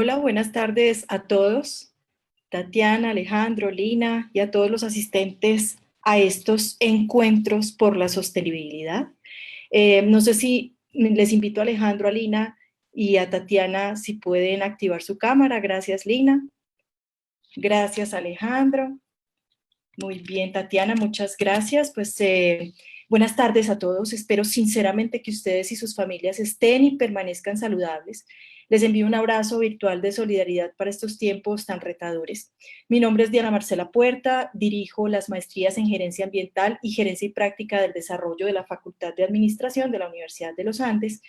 Hola, buenas tardes a todos, Tatiana, Alejandro, Lina y a todos los asistentes a estos encuentros por la sostenibilidad. No sé si les invito a Alejandro, a Lina y a Tatiana si pueden activar su cámara. Gracias, Lina. Gracias, Alejandro. Muy bien, Tatiana, muchas gracias. Buenas tardes a todos. Espero sinceramente que ustedes y sus familias estén y permanezcan saludables. Les envío un abrazo virtual de solidaridad para estos tiempos tan retadores. Mi nombre es Diana Marcela Puerta, dirijo las maestrías en Gerencia Ambiental y Gerencia y Práctica del Desarrollo de la Facultad de Administración de la Universidad de los Andes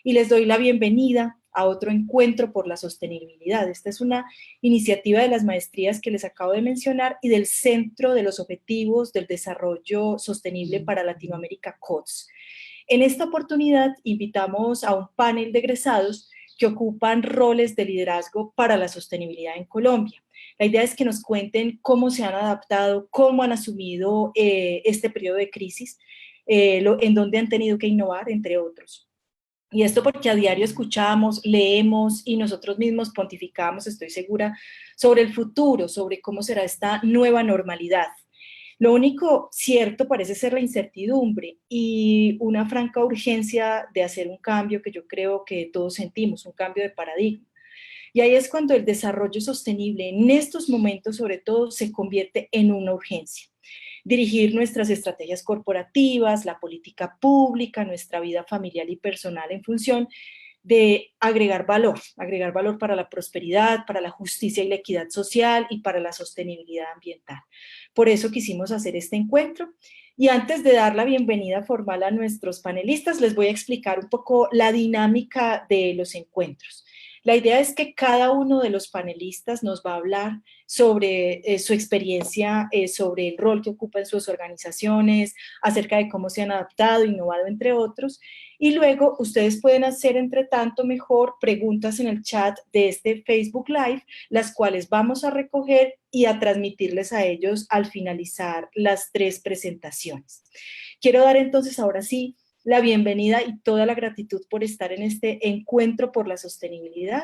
y les doy la bienvenida a otro encuentro por la sostenibilidad. Esta es una iniciativa de las maestrías que les acabo de mencionar y del Centro de los Objetivos del Desarrollo Sostenible para Latinoamérica, CODES. En esta oportunidad invitamos a un panel de egresados que ocupan roles de liderazgo para la sostenibilidad en Colombia. La idea es que nos cuenten cómo se han adaptado, cómo han asumido este periodo de crisis, en donde han tenido que innovar, entre otros. Y esto porque a diario escuchamos, leemos y nosotros mismos pontificamos, estoy segura, sobre el futuro, sobre cómo será esta nueva normalidad. Lo único cierto parece ser la incertidumbre y una franca urgencia de hacer un cambio que yo creo que todos sentimos, un cambio de paradigma. Y ahí es cuando el desarrollo sostenible en estos momentos sobre todo se convierte en una urgencia. Dirigir nuestras estrategias corporativas, la política pública, nuestra vida familiar y personal en función de agregar valor para la prosperidad, para la justicia y la equidad social y para la sostenibilidad ambiental. Por eso quisimos hacer este encuentro. Y antes de dar la bienvenida formal a nuestros panelistas, les voy a explicar un poco la dinámica de los encuentros. La idea es que cada uno de los panelistas nos va a hablar sobre su experiencia, sobre el rol que ocupa en sus organizaciones, acerca de cómo se han adaptado, innovado, entre otros. Y luego ustedes pueden hacer, entre tanto, mejor preguntas en el chat de este Facebook Live, las cuales vamos a recoger y a transmitirles a ellos al finalizar las 3 presentaciones. Quiero dar entonces ahora sí la bienvenida y toda la gratitud por estar en este encuentro por la sostenibilidad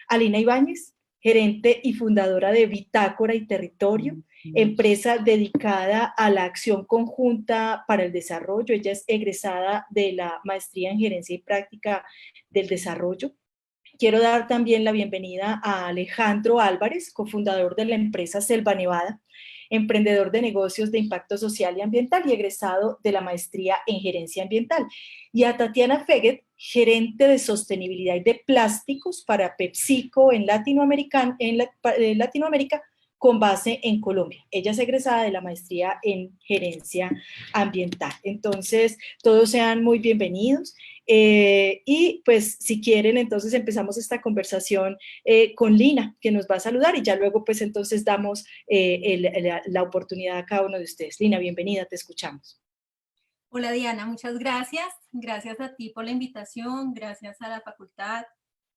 a Lina Ibáñez, gerente y fundadora de Bitácora y Territorio, empresa dedicada a la acción conjunta para el desarrollo. Ella es egresada de la maestría en Gerencia y Práctica del Desarrollo. Quiero dar también la bienvenida a Alejandro Álvarez, cofundador de la empresa Selva Nevada, emprendedor de negocios de impacto social y ambiental y egresado de la maestría en gerencia ambiental. Y a Tatiana Feguet, gerente de sostenibilidad y de plásticos para PepsiCo en Latinoamérica con base en Colombia. Ella es egresada de la maestría en gerencia ambiental. Entonces, todos sean muy bienvenidos. Y pues si quieren, entonces empezamos esta conversación con Lina, que nos va a saludar y ya luego pues entonces damos la oportunidad a cada uno de ustedes. Lina, bienvenida, te escuchamos. Hola Diana, muchas gracias. Gracias a ti por la invitación, gracias a la facultad,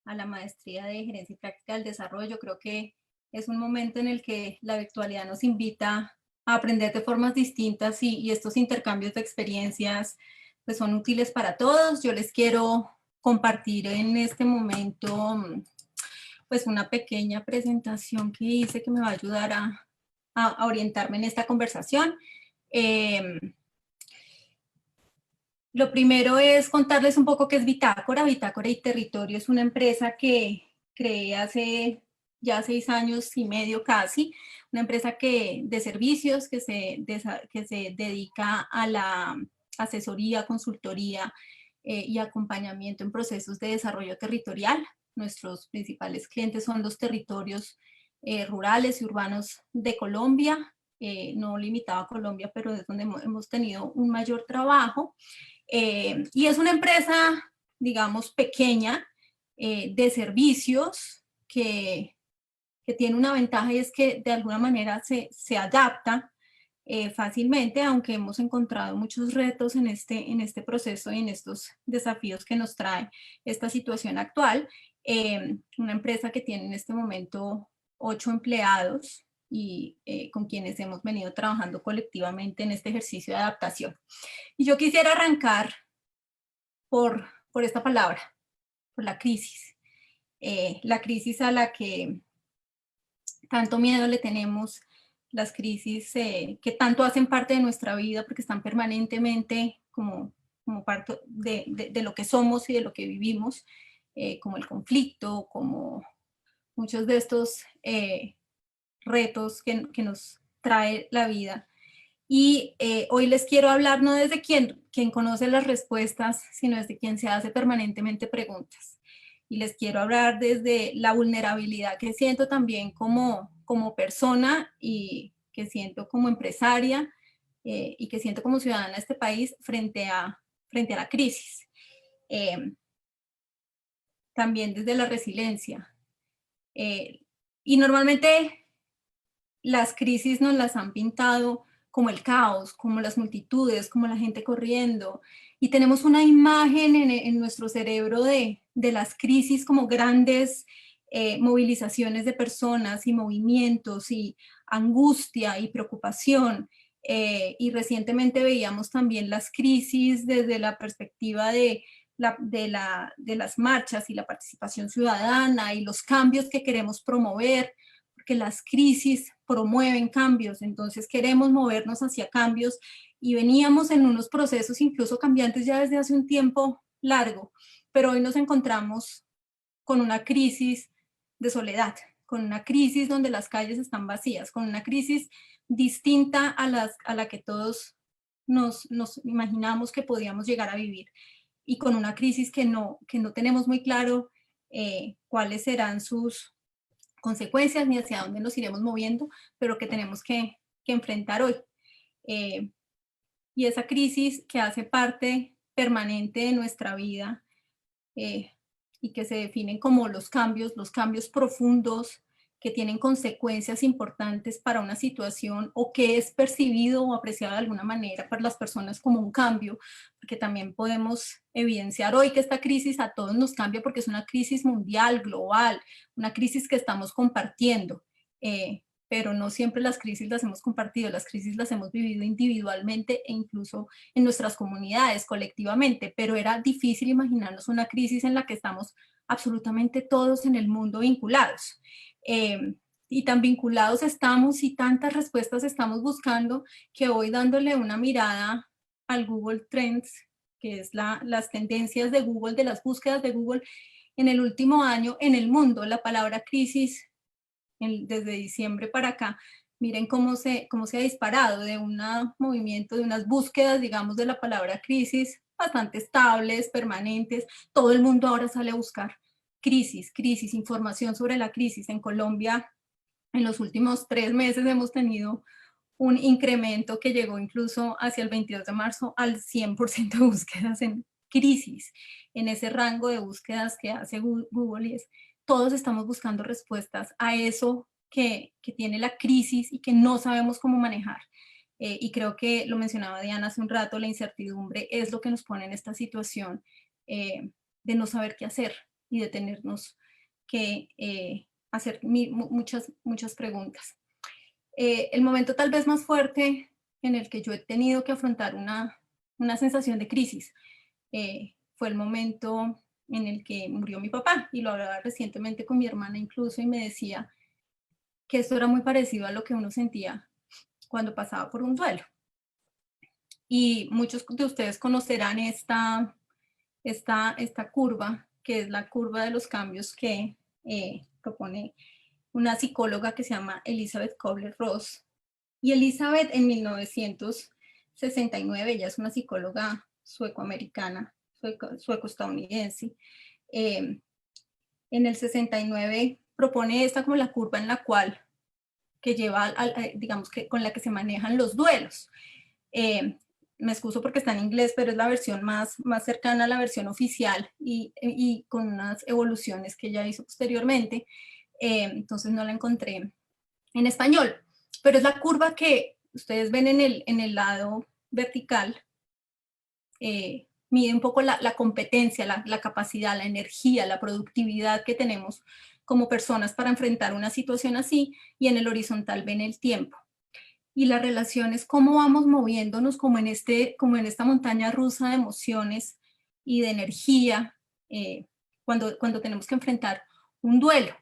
a la maestría de Gerencia y Práctica del Desarrollo. Creo que es un momento en el que la virtualidad nos invita a aprender de formas distintas y estos intercambios de experiencias pues son útiles para todos. Yo les quiero compartir en este momento pues una pequeña presentación que hice que me va a ayudar a orientarme en esta conversación. Lo primero es contarles un poco qué es Bitácora. Bitácora y Territorio es una empresa que creé hace ya 6 años y medio casi, una empresa de servicios que se dedica a la asesoría, consultoría y acompañamiento en procesos de desarrollo territorial. Nuestros principales clientes son los territorios rurales y urbanos de Colombia, no limitado a Colombia, pero es donde hemos tenido un mayor trabajo. Y es una empresa, digamos, pequeña de servicios que tiene una ventaja y es que de alguna manera se adapta fácilmente, aunque hemos encontrado muchos retos en este proceso y en estos desafíos que nos trae esta situación actual. Una empresa que tiene en este momento 8 empleados y con quienes hemos venido trabajando colectivamente en este ejercicio de adaptación. Y yo quisiera arrancar por esta palabra, por la crisis. la crisis a la que tanto miedo le tenemos, las crisis que tanto hacen parte de nuestra vida porque están permanentemente como parte de lo que somos y de lo que vivimos, como el conflicto, como muchos de estos retos que nos trae la vida. Y hoy les quiero hablar no desde quien conoce las respuestas, sino desde quien se hace permanentemente preguntas. Y les quiero hablar desde la vulnerabilidad que siento también como persona y que siento como empresaria y que siento como ciudadana de este país frente a la crisis. También desde la resiliencia. Y normalmente las crisis nos las han pintado como el caos, como las multitudes, como la gente corriendo. Y tenemos una imagen en nuestro cerebro de las crisis como grandes movilizaciones de personas y movimientos y angustia y preocupación. Y recientemente veíamos también las crisis desde la perspectiva de las marchas y la participación ciudadana y los cambios que queremos promover, porque las crisis promueven cambios, entonces queremos movernos hacia cambios y veníamos en unos procesos incluso cambiantes ya desde hace un tiempo largo, pero hoy nos encontramos con una crisis de soledad, con una crisis donde las calles están vacías, con una crisis distinta a la que todos nos imaginamos que podíamos llegar a vivir, y con una crisis que no tenemos muy claro cuáles serán sus consecuencias ni hacia dónde nos iremos moviendo, pero que tenemos que enfrentar hoy. Y esa crisis que hace parte permanente de nuestra vida y que se definen como los cambios profundos que tienen consecuencias importantes para una situación o que es percibido o apreciado de alguna manera por las personas como un cambio, porque también podemos evidenciar hoy que esta crisis a todos nos cambia porque es una crisis mundial, global, una crisis que estamos compartiendo, pero no siempre las crisis las hemos compartido, las crisis las hemos vivido individualmente e incluso en nuestras comunidades, colectivamente, pero era difícil imaginarnos una crisis en la que estamos absolutamente todos en el mundo vinculados. Y tan vinculados estamos y tantas respuestas estamos buscando que hoy, dándole una mirada al Google Trends, que es las tendencias de Google, de las búsquedas de Google en el último año en el mundo, la palabra crisis desde diciembre para acá, miren cómo se ha disparado de un movimiento, de unas búsquedas, digamos, de la palabra crisis bastante estables, permanentes. Todo el mundo ahora sale a buscar crisis, información sobre la crisis. En Colombia, en los últimos 3 meses hemos tenido un incremento que llegó incluso hacia el 22 de marzo al 100% de búsquedas en crisis, en ese rango de búsquedas que hace Google, y todos estamos buscando respuestas a eso que tiene la crisis y que no sabemos cómo manejar. Y creo que lo mencionaba Diana hace un rato, la incertidumbre es lo que nos pone en esta situación de no saber qué hacer y de tenernos que hacer muchas preguntas. El momento tal vez más fuerte en el que yo he tenido que afrontar una sensación de crisis fue el momento en el que murió mi papá, y lo hablaba recientemente con mi hermana incluso, y me decía que esto era muy parecido a lo que uno sentía cuando pasaba por un duelo. Y muchos de ustedes conocerán esta curva, que es la curva de los cambios que propone una psicóloga que se llama Elizabeth Kubler-Ross. Y Elizabeth, en 1969, ella es una psicóloga suecoamericana, sueco-estadounidense, en el 69 propone esta como la curva en la cual, que lleva, digamos, que con la que se manejan los duelos. Me excuso porque está en inglés, pero es la versión más cercana a la versión oficial y con unas evoluciones que ella hizo posteriormente. Entonces no la encontré en español, pero es la curva que ustedes ven en el lado vertical. Mide un poco la competencia, la capacidad, la energía, la productividad que tenemos como personas para enfrentar una situación así, y en el horizontal ven el tiempo. Y la relación es cómo vamos moviéndonos como en esta montaña rusa de emociones y de energía cuando tenemos que enfrentar un duelo.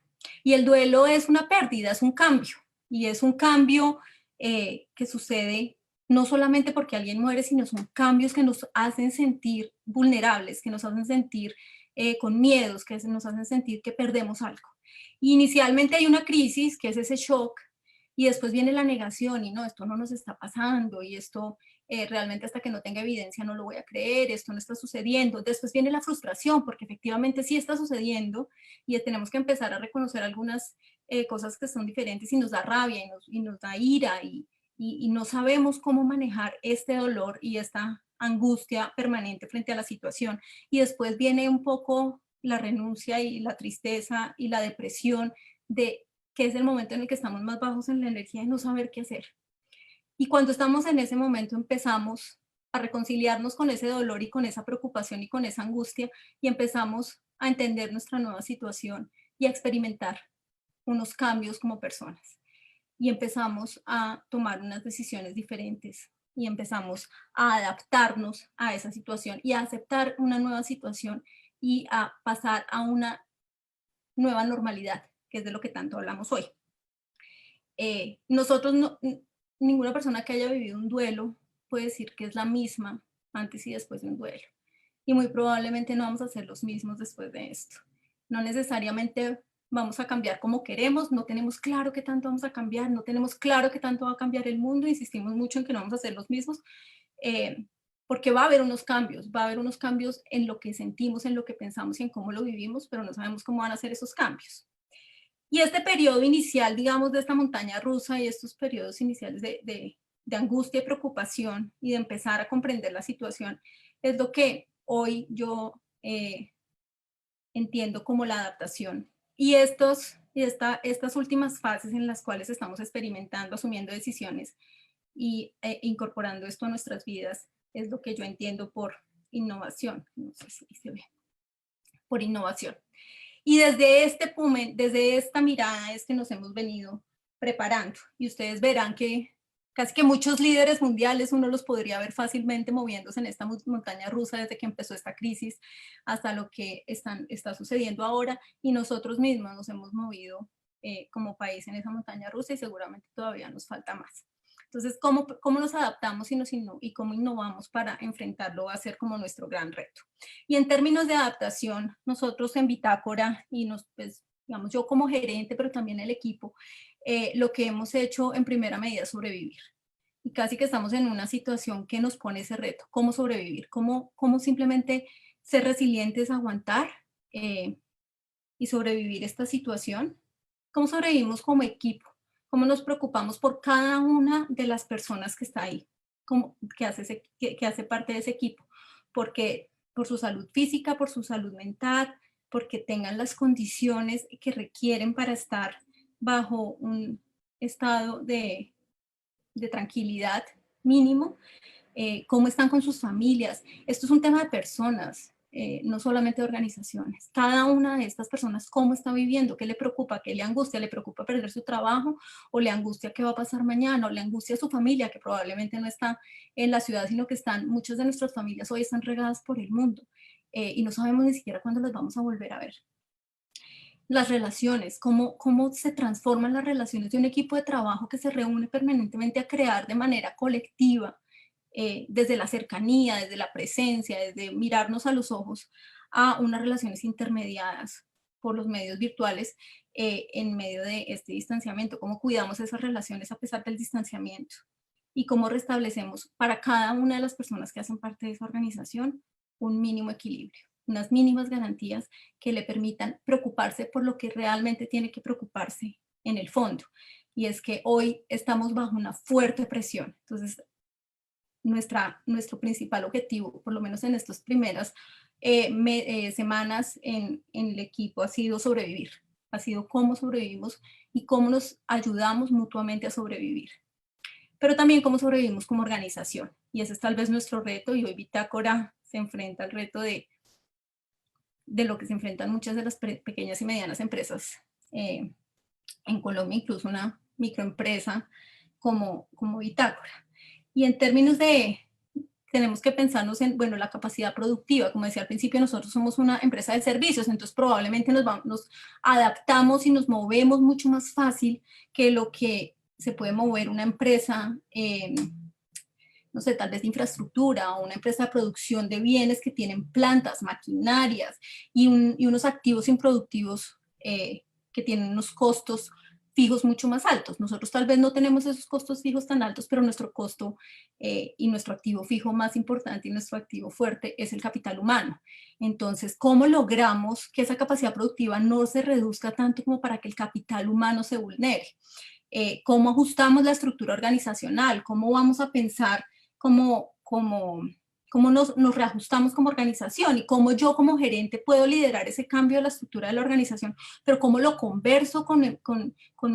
Y el duelo es una pérdida, es un cambio. Y es un cambio que sucede no solamente porque alguien muere, sino son cambios que nos hacen sentir vulnerables, que nos hacen sentir con miedos, que nos hacen sentir que perdemos algo. Y inicialmente hay una crisis, que es ese shock, y después viene la negación, y no, esto no nos está pasando, y esto realmente hasta que no tenga evidencia no lo voy a creer, esto no está sucediendo. Después viene la frustración, porque efectivamente sí está sucediendo, y tenemos que empezar a reconocer algunas cosas que son diferentes, y nos da rabia, y nos da ira, y no sabemos cómo manejar este dolor y esta angustia permanente frente a la situación. Y después viene un poco la renuncia y la tristeza y la depresión, de que es el momento en el que estamos más bajos en la energía y no saber qué hacer. Y cuando estamos en ese momento empezamos a reconciliarnos con ese dolor y con esa preocupación y con esa angustia, y empezamos a entender nuestra nueva situación y a experimentar unos cambios como personas. Y empezamos a tomar unas decisiones diferentes y empezamos a adaptarnos a esa situación y a aceptar una nueva situación y a pasar a una nueva normalidad, que es de lo que tanto hablamos hoy. Nosotros, ninguna persona que haya vivido un duelo puede decir que es la misma antes y después de un duelo. Y muy probablemente no vamos a ser los mismos después de esto. No necesariamente vamos a cambiar como queremos, no tenemos claro qué tanto vamos a cambiar, no tenemos claro qué tanto va a cambiar el mundo, insistimos mucho en que no vamos a ser los mismos, porque va a haber unos cambios en lo que sentimos, en lo que pensamos y en cómo lo vivimos, pero no sabemos cómo van a ser esos cambios. Y este periodo inicial, digamos, de esta montaña rusa y estos periodos iniciales de angustia y preocupación y de empezar a comprender la situación, es lo que hoy yo entiendo como la adaptación. Y estas últimas fases en las cuales estamos experimentando, asumiendo decisiones y incorporando esto a nuestras vidas, es lo que yo entiendo por innovación. No sé si se ve. Por innovación. Y desde esta mirada es que nos hemos venido preparando. Y ustedes verán que casi que muchos líderes mundiales uno los podría ver fácilmente moviéndose en esta montaña rusa desde que empezó esta crisis hasta lo que está sucediendo ahora. Y nosotros mismos nos hemos movido como país en esa montaña rusa y seguramente todavía nos falta más. Entonces, ¿cómo nos adaptamos y cómo innovamos para enfrentarlo va a ser como nuestro gran reto? Y en términos de adaptación, nosotros en Bitácora, y pues, digamos, yo como gerente, pero también el equipo, lo que hemos hecho en primera medida es sobrevivir. Y casi que estamos en una situación que nos pone ese reto, cómo sobrevivir, cómo simplemente ser resilientes, aguantar y sobrevivir esta situación. ¿Cómo sobrevivimos como equipo? ¿Cómo nos preocupamos por cada una de las personas que está ahí, que hace parte de ese equipo? Porque por su salud física, por su salud mental, porque tengan las condiciones que requieren para estar bajo un estado de tranquilidad mínimo, cómo están con sus familias. Esto es un tema de personas, no solamente de organizaciones. Cada una de estas personas, cómo está viviendo, qué le preocupa, qué le angustia, le preocupa perder su trabajo, o le angustia qué va a pasar mañana, o le angustia a su familia, que probablemente no está en la ciudad, sino que muchas de nuestras familias hoy están regadas por el mundo, y no sabemos ni siquiera cuándo las vamos a volver a ver. Las relaciones, cómo se transforman las relaciones de un equipo de trabajo que se reúne permanentemente a crear de manera colectiva, desde la cercanía, desde la presencia, desde mirarnos a los ojos, a unas relaciones intermediadas por los medios virtuales en medio de este distanciamiento. Cómo cuidamos esas relaciones a pesar del distanciamiento y cómo restablecemos para cada una de las personas que hacen parte de esa organización un mínimo equilibrio, unas mínimas garantías que le permitan preocuparse por lo que realmente tiene que preocuparse en el fondo. Y es que hoy estamos bajo una fuerte presión. Entonces, nuestro principal objetivo, por lo menos en estas primeras semanas en el equipo, ha sido sobrevivir. Ha sido cómo sobrevivimos y cómo nos ayudamos mutuamente a sobrevivir. Pero también cómo sobrevivimos como organización. Y ese es tal vez nuestro reto, y hoy Bitácora se enfrenta al reto de lo que se enfrentan muchas de las pequeñas y medianas empresas en Colombia, incluso una microempresa como Bitácora. Y en términos de tenemos que pensarnos en, bueno, la capacidad productiva. Como decía al principio, nosotros somos una empresa de servicios, entonces probablemente nos adaptamos y nos movemos mucho más fácil que lo que se puede mover una empresa, no sé, tal vez de infraestructura o una empresa de producción de bienes que tienen plantas, maquinarias y unos activos improductivos que tienen unos costos fijos mucho más altos. Nosotros tal vez no tenemos esos costos fijos tan altos, pero nuestro costo y nuestro activo fijo más importante y nuestro activo fuerte es el capital humano. Entonces, ¿cómo logramos que esa capacidad productiva no se reduzca tanto como para que el capital humano se vulnere? ¿Cómo ajustamos la estructura organizacional? ¿Cómo vamos a pensar cómo nos reajustamos como organización y cómo yo como gerente puedo liderar ese cambio de la estructura de la organización, pero cómo lo converso con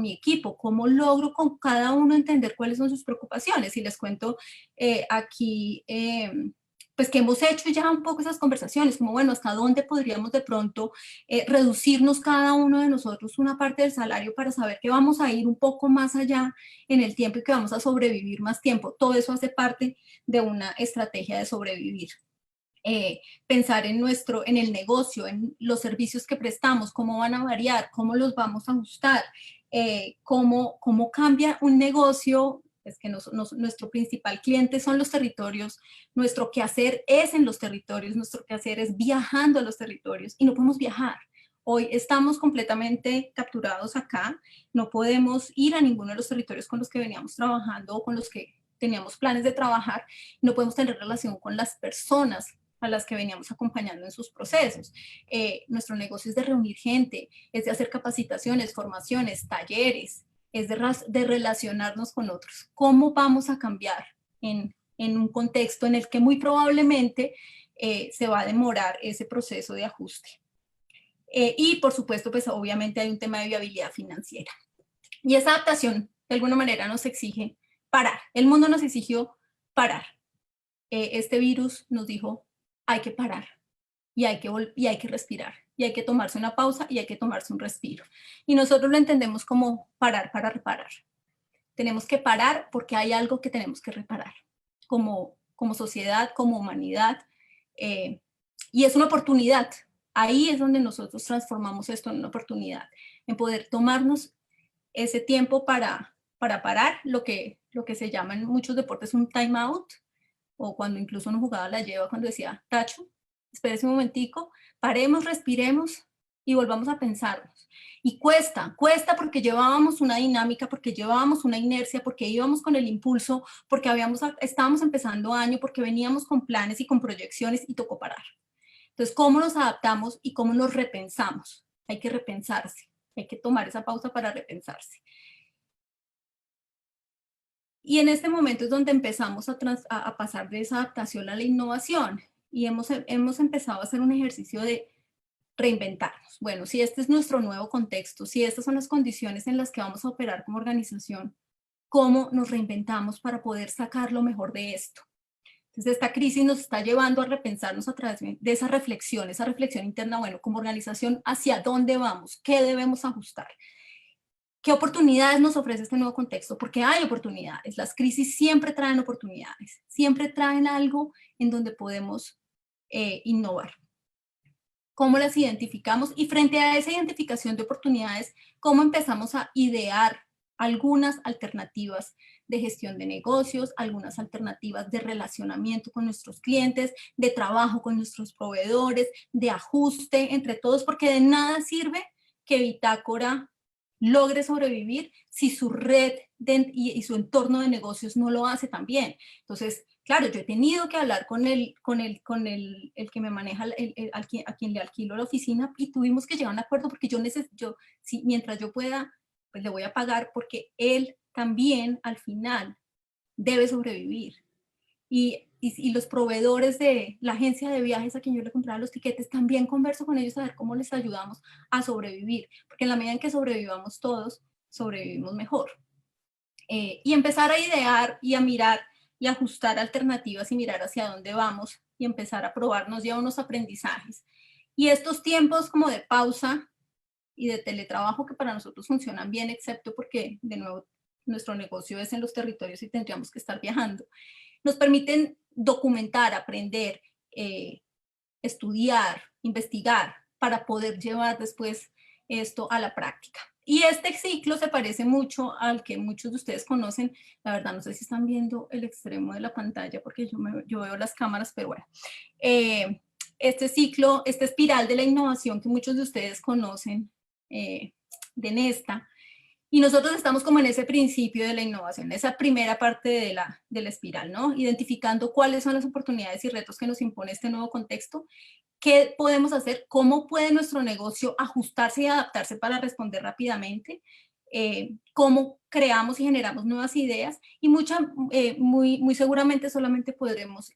mi equipo, cómo logro con cada uno entender cuáles son sus preocupaciones. Y les cuento aquí, pues que hemos hecho ya un poco esas conversaciones, como bueno, hasta dónde podríamos de pronto reducirnos cada uno de nosotros una parte del salario para saber que vamos a ir un poco más allá en el tiempo y que vamos a sobrevivir más tiempo. Todo eso hace parte de una estrategia de sobrevivir. Pensar en el negocio, en los servicios que prestamos, cómo van a variar, cómo los vamos a ajustar, cómo cambia un negocio. Es que nuestro principal cliente son los territorios, nuestro quehacer es en los territorios, nuestro quehacer es viajando a los territorios y no podemos viajar. Hoy estamos completamente capturados acá, no podemos ir a ninguno de los territorios con los que veníamos trabajando o con los que teníamos planes de trabajar, no podemos tener relación con las personas a las que veníamos acompañando en sus procesos. Nuestro negocio es de reunir gente, es de hacer capacitaciones, formaciones, talleres, es de relacionarnos con otros. ¿Cómo vamos a cambiar en un contexto en el que muy probablemente se va a demorar ese proceso de ajuste? Y por supuesto, pues obviamente hay un tema de viabilidad financiera. Y esa adaptación, de alguna manera, nos exige parar. El mundo nos exigió parar. Este virus nos dijo, hay que parar y hay que respirar y hay que tomarse una pausa y hay que tomarse un respiro. Y nosotros lo entendemos como parar para reparar. Tenemos que parar porque hay algo que tenemos que reparar como sociedad, como humanidad. Y es una oportunidad. Ahí es donde nosotros transformamos esto en una oportunidad, en poder tomarnos ese tiempo para parar, lo que se llama en muchos deportes un time out, o cuando incluso uno jugaba la lleva, cuando decía, Tacho, espérese un momentico, paremos, respiremos y volvamos a pensarnos. Y cuesta porque llevábamos una dinámica, porque llevábamos una inercia, porque íbamos con el impulso, porque estábamos empezando año, porque veníamos con planes y con proyecciones y tocó parar. Entonces, ¿cómo nos adaptamos y cómo nos repensamos? Hay que repensarse, hay que tomar esa pausa para repensarse. Y en este momento es donde empezamos a pasar de esa adaptación a la innovación y hemos empezado a hacer un ejercicio de reinventarnos. Bueno, si este es nuestro nuevo contexto, si estas son las condiciones en las que vamos a operar como organización, ¿cómo nos reinventamos para poder sacar lo mejor de esto? Entonces, esta crisis nos está llevando a repensarnos a través de esa reflexión interna, bueno, como organización, ¿hacia dónde vamos? ¿Qué debemos ajustar? ¿Qué oportunidades nos ofrece este nuevo contexto? Porque hay oportunidades. Las crisis siempre traen oportunidades, siempre traen algo en donde podemos innovar. ¿Cómo las identificamos? Y frente a esa identificación de oportunidades, ¿cómo empezamos a idear algunas alternativas de gestión de negocios, algunas alternativas de relacionamiento con nuestros clientes, de trabajo con nuestros proveedores, de ajuste entre todos? Porque de nada sirve que Bitácora logre sobrevivir si su red y su entorno de negocios no lo hace tan bien. Entonces, claro, yo he tenido que hablar con el que me maneja, a quien le alquilo la oficina, y tuvimos que llegar a un acuerdo porque si, mientras yo pueda, pues le voy a pagar, porque él también al final debe sobrevivir. Y los proveedores de la agencia de viajes a quien yo le compraba los tiquetes, también converso con ellos a ver cómo les ayudamos a sobrevivir, porque en la medida en que sobrevivamos todos, sobrevivimos mejor. Y empezar a idear y a mirar y ajustar alternativas y mirar hacia dónde vamos y empezar a probarnos ya unos aprendizajes. Y estos tiempos como de pausa y de teletrabajo que para nosotros funcionan bien, excepto porque, de nuevo, nuestro negocio es en los territorios y tendríamos que estar viajando. nos permiten documentar, aprender, estudiar, investigar, para poder llevar después esto a la práctica. Y este ciclo se parece mucho al que muchos de ustedes conocen. La verdad, no sé si están viendo el extremo de la pantalla porque yo veo las cámaras, pero bueno. Este ciclo, esta espiral de la innovación que muchos de ustedes conocen de Nesta, y nosotros estamos como en ese principio de la innovación, esa primera parte de la espiral, ¿no? Identificando cuáles son las oportunidades y retos que nos impone este nuevo contexto, qué podemos hacer, cómo puede nuestro negocio ajustarse y adaptarse para responder rápidamente, cómo creamos y generamos nuevas ideas, y muy seguramente solamente podremos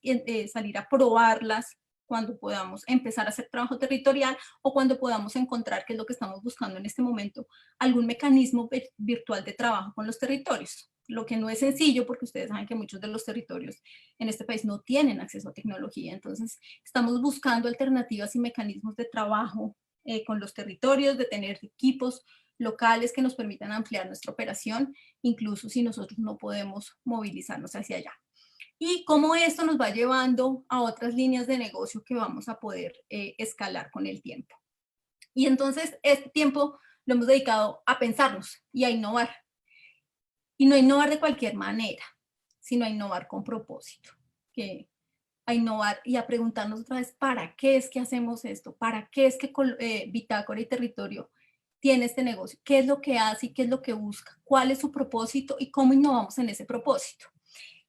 salir a probarlas cuando podamos empezar a hacer trabajo territorial o cuando podamos encontrar, que es lo que estamos buscando en este momento, algún mecanismo virtual de trabajo con los territorios. Lo que no es sencillo, porque ustedes saben que muchos de los territorios en este país no tienen acceso a tecnología. Entonces, estamos buscando alternativas y mecanismos de trabajo con los territorios, de tener equipos locales que nos permitan ampliar nuestra operación, incluso si nosotros no podemos movilizarnos hacia allá. Y cómo esto nos va llevando a otras líneas de negocio que vamos a poder escalar con el tiempo. Y entonces este tiempo lo hemos dedicado a pensarnos y a innovar. Y no a innovar de cualquier manera, sino a innovar con propósito. A innovar y a preguntarnos otra vez, ¿para qué es que hacemos esto? ¿Para qué es que Bitácora y Territorio tiene este negocio? ¿Qué es lo que hace y qué es lo que busca? ¿Cuál es su propósito y cómo innovamos en ese propósito?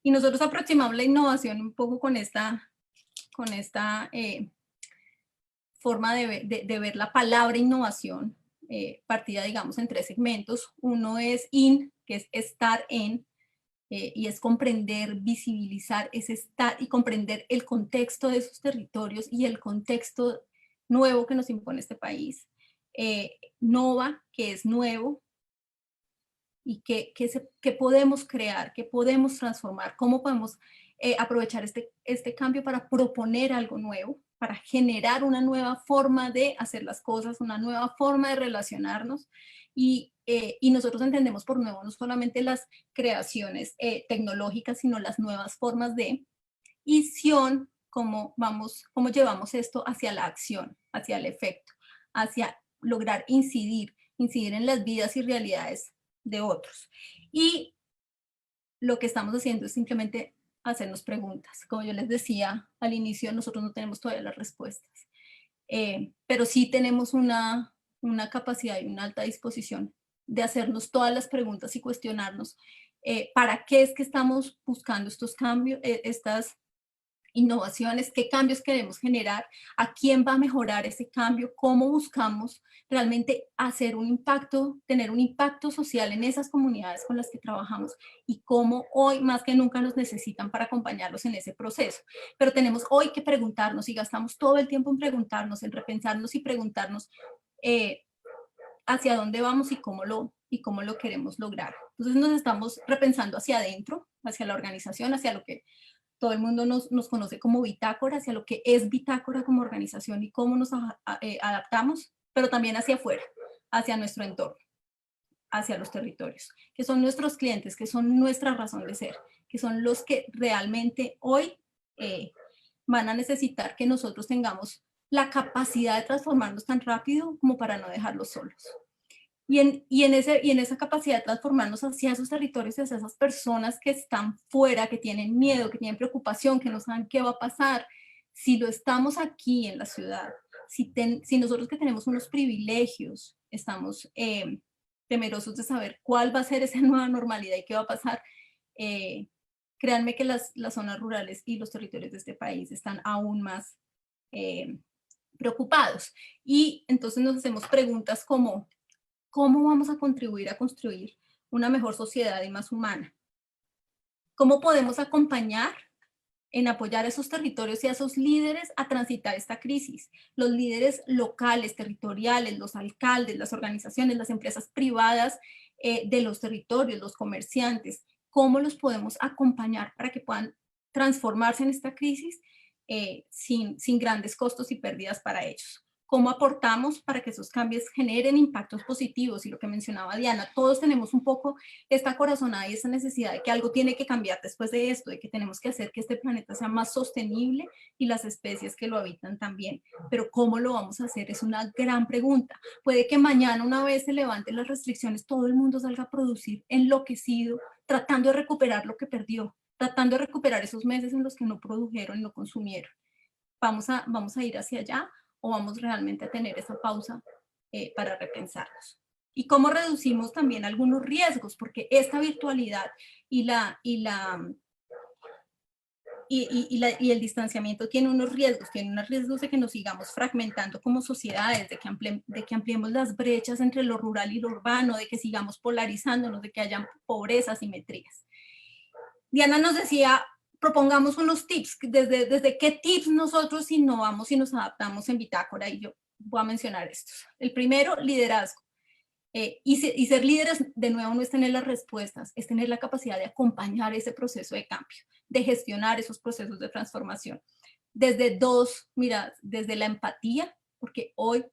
Y nosotros aproximamos la innovación un poco con esta forma de ver la palabra innovación, partida, digamos, en 3 segmentos. Uno es in, que es estar en, y es comprender, visibilizar, es estar y comprender el contexto de esos territorios y el contexto nuevo que nos impone este país. Nova, que es nuevo, y qué podemos crear, qué podemos transformar, cómo podemos aprovechar este cambio para proponer algo nuevo, para generar una nueva forma de hacer las cosas, una nueva forma de relacionarnos. Y nosotros entendemos por nuevo no solamente las creaciones tecnológicas, sino las nuevas formas de Sion, cómo llevamos esto hacia la acción, hacia el efecto, hacia lograr incidir en las vidas y realidades de otros. Y lo que estamos haciendo es simplemente hacernos preguntas. Como yo les decía al inicio, nosotros no tenemos todavía las respuestas, pero sí tenemos una capacidad y una alta disposición de hacernos todas las preguntas y cuestionarnos para qué es que estamos buscando estos cambios, estas innovaciones, qué cambios queremos generar, a quién va a mejorar ese cambio, cómo buscamos realmente hacer un impacto, tener un impacto social en esas comunidades con las que trabajamos y cómo hoy más que nunca nos necesitan para acompañarlos en ese proceso. Pero tenemos hoy que preguntarnos y gastamos todo el tiempo en preguntarnos, en repensarnos y preguntarnos hacia dónde vamos y cómo lo queremos lograr. Entonces nos estamos repensando hacia adentro, hacia la organización, hacia lo que todo el mundo nos conoce como Bitácora, hacia lo que es Bitácora como organización y cómo nos adaptamos, pero también hacia afuera, hacia nuestro entorno, hacia los territorios, que son nuestros clientes, que son nuestra razón de ser, que son los que realmente hoy van a necesitar que nosotros tengamos la capacidad de transformarnos tan rápido como para no dejarlos solos. Y en esa capacidad de transformarnos hacia esos territorios, hacia esas personas que están fuera, que tienen miedo, que tienen preocupación, que no saben qué va a pasar, si lo estamos aquí en la ciudad, si nosotros que tenemos unos privilegios estamos temerosos de saber cuál va a ser esa nueva normalidad y qué va a pasar, créanme que las zonas rurales y los territorios de este país están aún más preocupados. Y entonces nos hacemos preguntas como, ¿cómo vamos a contribuir a construir una mejor sociedad y más humana? ¿Cómo podemos acompañar en apoyar a esos territorios y a esos líderes a transitar esta crisis? Los líderes locales, territoriales, los alcaldes, las organizaciones, las empresas privadas de los territorios, los comerciantes, ¿cómo los podemos acompañar para que puedan transformarse en esta crisis sin grandes costos y pérdidas para ellos? cómo aportamos para que esos cambios generen impactos positivos. Y lo que mencionaba Diana, todos tenemos un poco esta corazonada y esta necesidad de que algo tiene que cambiar después de esto, de que tenemos que hacer que este planeta sea más sostenible y las especies que lo habitan también. Pero ¿cómo lo vamos a hacer? Es una gran pregunta. Puede que mañana, una vez se levanten las restricciones, todo el mundo salga a producir enloquecido, tratando de recuperar lo que perdió, tratando de recuperar esos meses en los que no produjeron y no consumieron. ¿Vamos a ir hacia allá o vamos realmente a tener esa pausa para repensarnos? Y cómo reducimos también algunos riesgos, porque esta virtualidad y el distanciamiento tiene unos riesgos de que nos sigamos fragmentando como sociedades, de que ampliemos las brechas entre lo rural y lo urbano, de que sigamos polarizándonos, de que haya pobreza, asimetrías. Diana nos decía, propongamos unos tips, desde qué tips nosotros innovamos y nos adaptamos en Bitácora, y yo voy a mencionar estos. El primero, liderazgo. Y ser líderes, de nuevo, no es tener las respuestas, es tener la capacidad de acompañar ese proceso de cambio, de gestionar esos procesos de transformación. Desde desde la empatía, porque hoy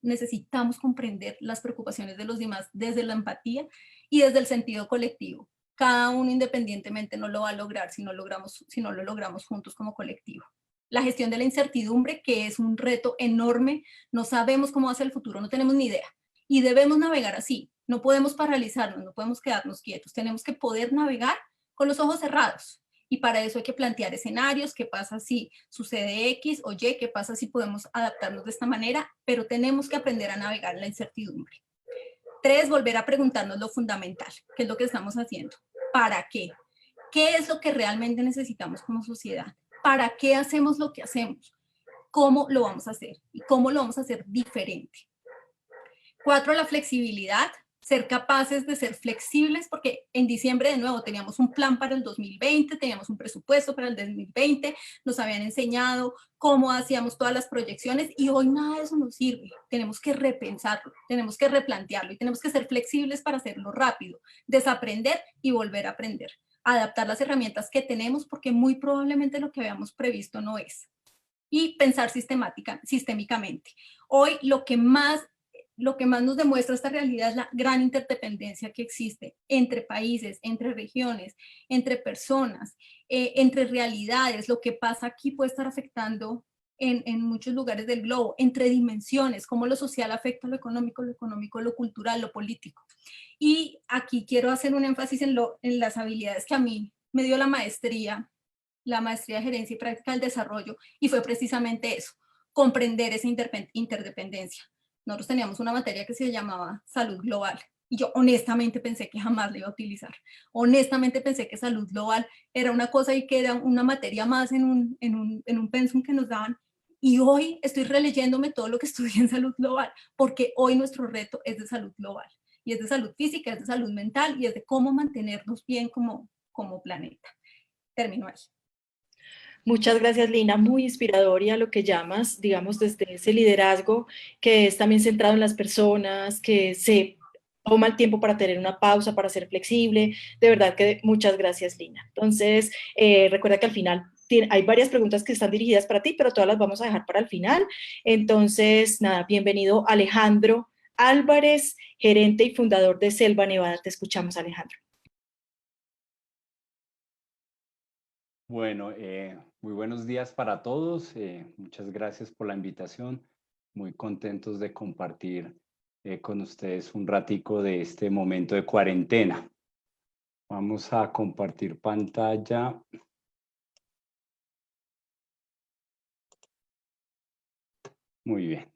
necesitamos comprender las preocupaciones de los demás desde la empatía, y desde el sentido colectivo. Cada uno independientemente no lo va a lograr si no lo logramos juntos como colectivo. La gestión de la incertidumbre, que es un reto enorme, no sabemos cómo va a ser el futuro, no tenemos ni idea. Y debemos navegar así, no podemos paralizarnos, no podemos quedarnos quietos, tenemos que poder navegar con los ojos cerrados. Y para eso hay que plantear escenarios, qué pasa si sucede X o Y, qué pasa si podemos adaptarnos de esta manera, pero tenemos que aprender a navegar en la incertidumbre. 3, volver a preguntarnos lo fundamental, qué es lo que estamos haciendo, ¿para qué? ¿Qué es lo que realmente necesitamos como sociedad? ¿Para qué hacemos lo que hacemos? ¿Cómo lo vamos a hacer? ¿Y cómo lo vamos a hacer diferente? 4, la flexibilidad, ser capaces de ser flexibles, porque en diciembre de nuevo teníamos un plan para el 2020, teníamos un presupuesto para el 2020, nos habían enseñado cómo hacíamos todas las proyecciones y hoy nada de eso nos sirve. Tenemos que repensarlo, tenemos que replantearlo y tenemos que ser flexibles para hacerlo rápido, desaprender y volver a aprender, adaptar las herramientas que tenemos porque muy probablemente lo que habíamos previsto no es. Y pensar sistémicamente. Hoy lo que más nos demuestra esta realidad es la gran interdependencia que existe entre países, entre regiones, entre personas, entre realidades. Lo que pasa aquí puede estar afectando en muchos lugares del globo, entre dimensiones, cómo lo social afecta lo económico, lo cultural, lo político. Y aquí quiero hacer un énfasis en las habilidades que a mí me dio la maestría de gerencia y práctica del desarrollo, y fue precisamente eso, comprender esa interdependencia. Nosotros teníamos una materia que se llamaba salud global, y yo honestamente pensé que jamás la iba a utilizar. Honestamente pensé que salud global era una cosa y que era una materia más en un pensum que nos daban, y hoy estoy releyéndome todo lo que estudié en salud global, porque hoy nuestro reto es de salud global, y es de salud física, es de salud mental, y es de cómo mantenernos bien como planeta. Termino ahí. Muchas gracias, Lina. Muy inspirador y a lo que llamas, digamos, desde ese liderazgo que es también centrado en las personas, que se toma el tiempo para tener una pausa, para ser flexible. De verdad que muchas gracias, Lina. Entonces, recuerda que al final hay varias preguntas que están dirigidas para ti, pero todas las vamos a dejar para el final. Entonces, nada, bienvenido Alejandro Álvarez, gerente y fundador de Selva Nevada. Te escuchamos, Alejandro. Bueno, muy buenos días para todos. Muchas gracias por la invitación. Muy contentos de compartir con ustedes un ratico de este momento de cuarentena. Vamos a compartir pantalla. Muy bien.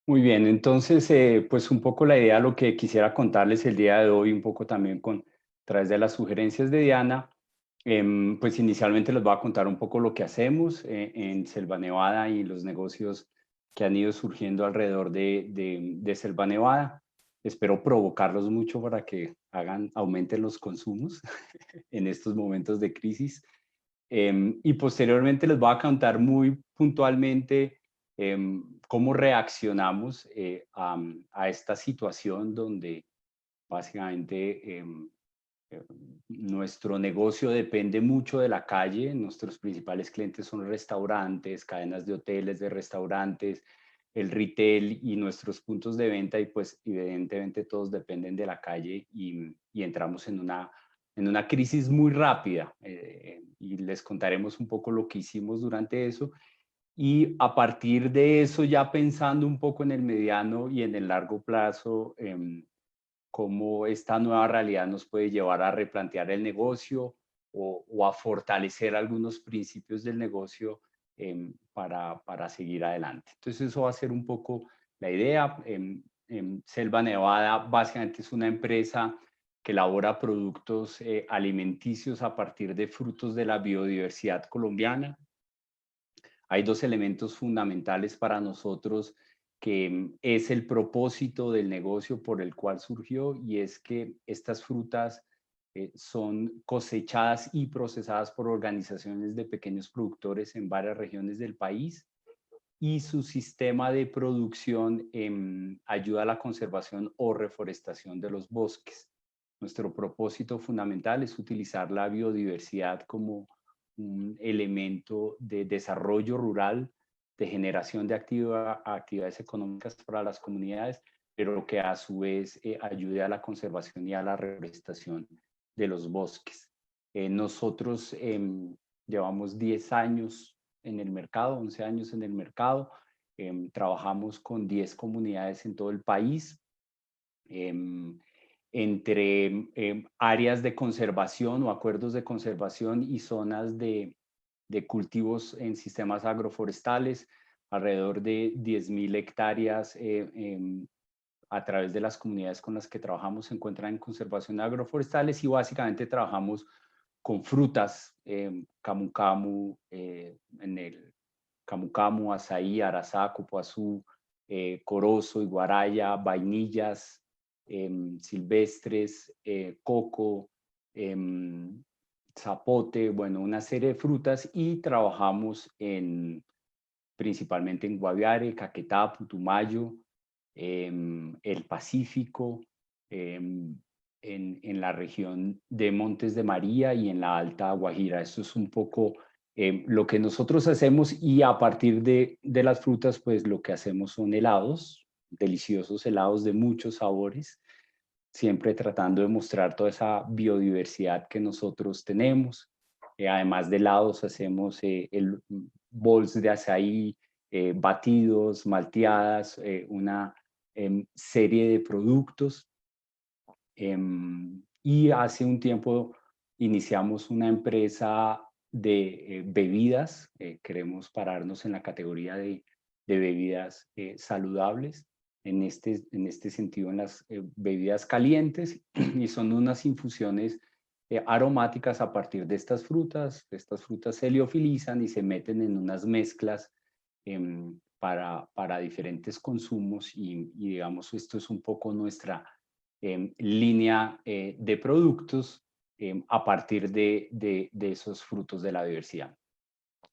Muy bien, entonces, pues un poco la idea, lo que quisiera contarles el día de hoy, un poco también a través de las sugerencias de Diana, pues inicialmente les voy a contar un poco lo que hacemos en Selva Nevada y los negocios que han ido surgiendo alrededor de Selva Nevada. Espero provocarlos mucho para que aumenten los consumos en estos momentos de crisis. Y posteriormente les voy a contar muy puntualmente cómo reaccionamos a esta situación donde básicamente Nuestro negocio depende mucho de la calle. Nuestros principales clientes son restaurantes, cadenas de hoteles, de restaurantes, el retail y nuestros puntos de venta, y pues evidentemente todos dependen de la calle, y entramos en una crisis muy rápida, y les contaremos un poco lo que hicimos durante eso. Y a partir de eso, ya pensando un poco en el mediano y en el largo plazo, cómo esta nueva realidad nos puede llevar a replantear el negocio o a fortalecer algunos principios del negocio, para seguir adelante. Entonces eso va a ser un poco la idea. Selva Nevada básicamente es una empresa que elabora productos alimenticios a partir de frutos de la biodiversidad colombiana. Hay dos elementos fundamentales para nosotros, que es el propósito del negocio por el cual surgió, y es que estas frutas son cosechadas y procesadas por organizaciones de pequeños productores en varias regiones del país, y su sistema de producción ayuda a la conservación o reforestación de los bosques. Nuestro propósito fundamental es utilizar la biodiversidad como un elemento de desarrollo rural, de generación de actividades económicas para las comunidades, pero que a su vez ayude a la conservación y a la reforestación de los bosques. Nosotros llevamos 10 años en el mercado, 11 años en el mercado. Trabajamos con 10 comunidades en todo el país, entre áreas de conservación o acuerdos de conservación y zonas de cultivos en sistemas agroforestales. Alrededor de 10.000 hectáreas a través de las comunidades con las que trabajamos se encuentran en conservación agroforestales, y básicamente trabajamos con frutas, camu camu, en el camu camu, azaí, arazá, copoazú, corozo, iguaraya, vainillas, silvestres, coco, zapote, bueno, una serie de frutas, y trabajamos principalmente en Guaviare, Caquetá, Putumayo, el Pacífico, en la región de Montes de María y en la Alta Guajira. Esto es un poco lo que nosotros hacemos, y a partir de las frutas, pues lo que hacemos son helados, deliciosos helados de muchos sabores, siempre tratando de mostrar toda esa biodiversidad que nosotros tenemos. Además de helados, hacemos bols de azaí, batidos, malteadas, una serie de productos. Y hace un tiempo iniciamos una empresa de bebidas. Queremos pararnos en la categoría de bebidas saludables, en este sentido, en las bebidas calientes, y son unas infusiones aromáticas a partir de estas frutas. Estas frutas se liofilizan y se meten en unas mezclas para diferentes consumos, y digamos, esto es un poco nuestra línea de productos a partir de esos frutos de la diversidad.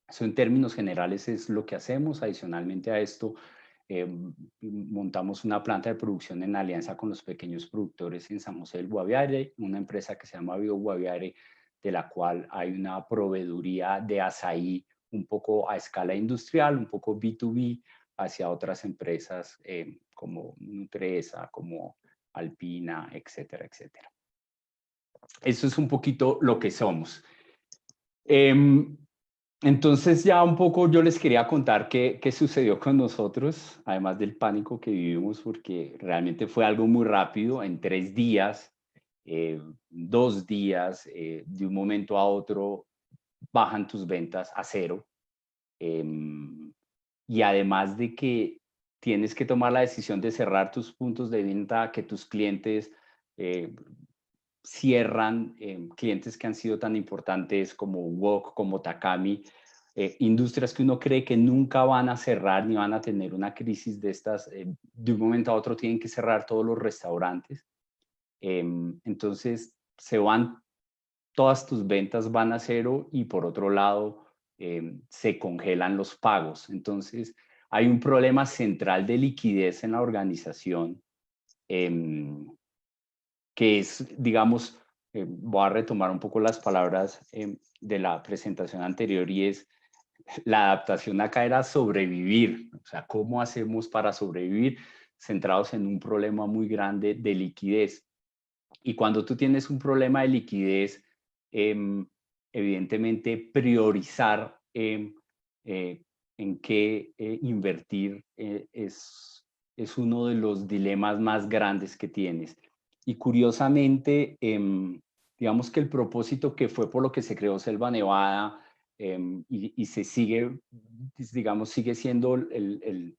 Eso en términos generales es lo que hacemos. Adicionalmente a esto, montamos una planta de producción en alianza con los pequeños productores en San José del Guaviare, una empresa que se llama Bio Guaviare, de la cual hay una proveeduría de azaí un poco a escala industrial, un poco B2B, hacia otras empresas como Nutresa, como Alpina, etcétera, etcétera. Eso es un poquito lo que somos. Entonces ya un poco yo les quería contar qué sucedió con nosotros, además del pánico que vivimos, porque realmente fue algo muy rápido. En 3 días, 2 días, de un momento a otro, bajan tus ventas a 0. Y además de que tienes que tomar la decisión de cerrar tus puntos de venta, que tus clientes cierran, clientes que han sido tan importantes como Wok, como Takami, industrias que uno cree que nunca van a cerrar ni van a tener una crisis de estas, de un momento a otro tienen que cerrar todos los restaurantes. Entonces todas tus ventas van a 0, y por otro lado se congelan los pagos. Entonces hay un problema central de liquidez en la organización, que es, digamos, voy a retomar un poco las palabras de la presentación anterior, y es la adaptación acá era sobrevivir. O sea, ¿cómo hacemos para sobrevivir? Centrados en un problema muy grande de liquidez. Y cuando tú tienes un problema de liquidez, evidentemente priorizar en qué invertir es uno de los dilemas más grandes que tienes. Y curiosamente, digamos que el propósito que fue por lo que se creó Selva Nevada, y se sigue, digamos, sigue siendo el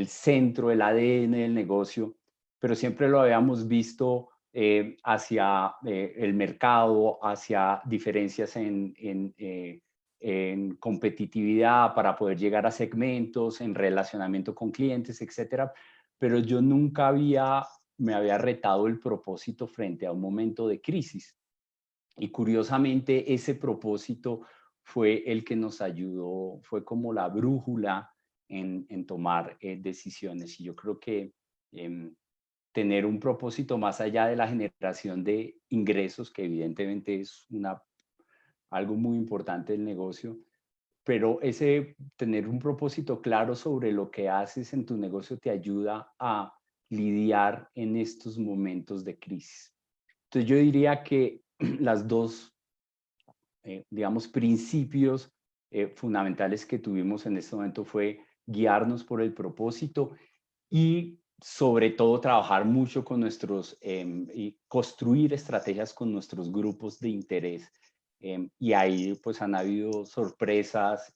centro, el ADN del negocio, pero siempre lo habíamos visto hacia el mercado, hacia diferencias en competitividad para poder llegar a segmentos, en relacionamiento con clientes, etcétera. Pero yo nunca me había retado el propósito frente a un momento de crisis. Y curiosamente ese propósito fue el que nos ayudó, fue como la brújula en tomar decisiones. Y yo creo que tener un propósito más allá de la generación de ingresos, que evidentemente es algo muy importante del negocio, pero tener un propósito claro sobre lo que haces en tu negocio te ayuda a lidiar en estos momentos de crisis. Entonces yo diría que las dos, digamos, principios fundamentales que tuvimos en este momento fue guiarnos por el propósito y sobre todo trabajar mucho con y construir estrategias con nuestros grupos de interés. Y ahí pues han habido sorpresas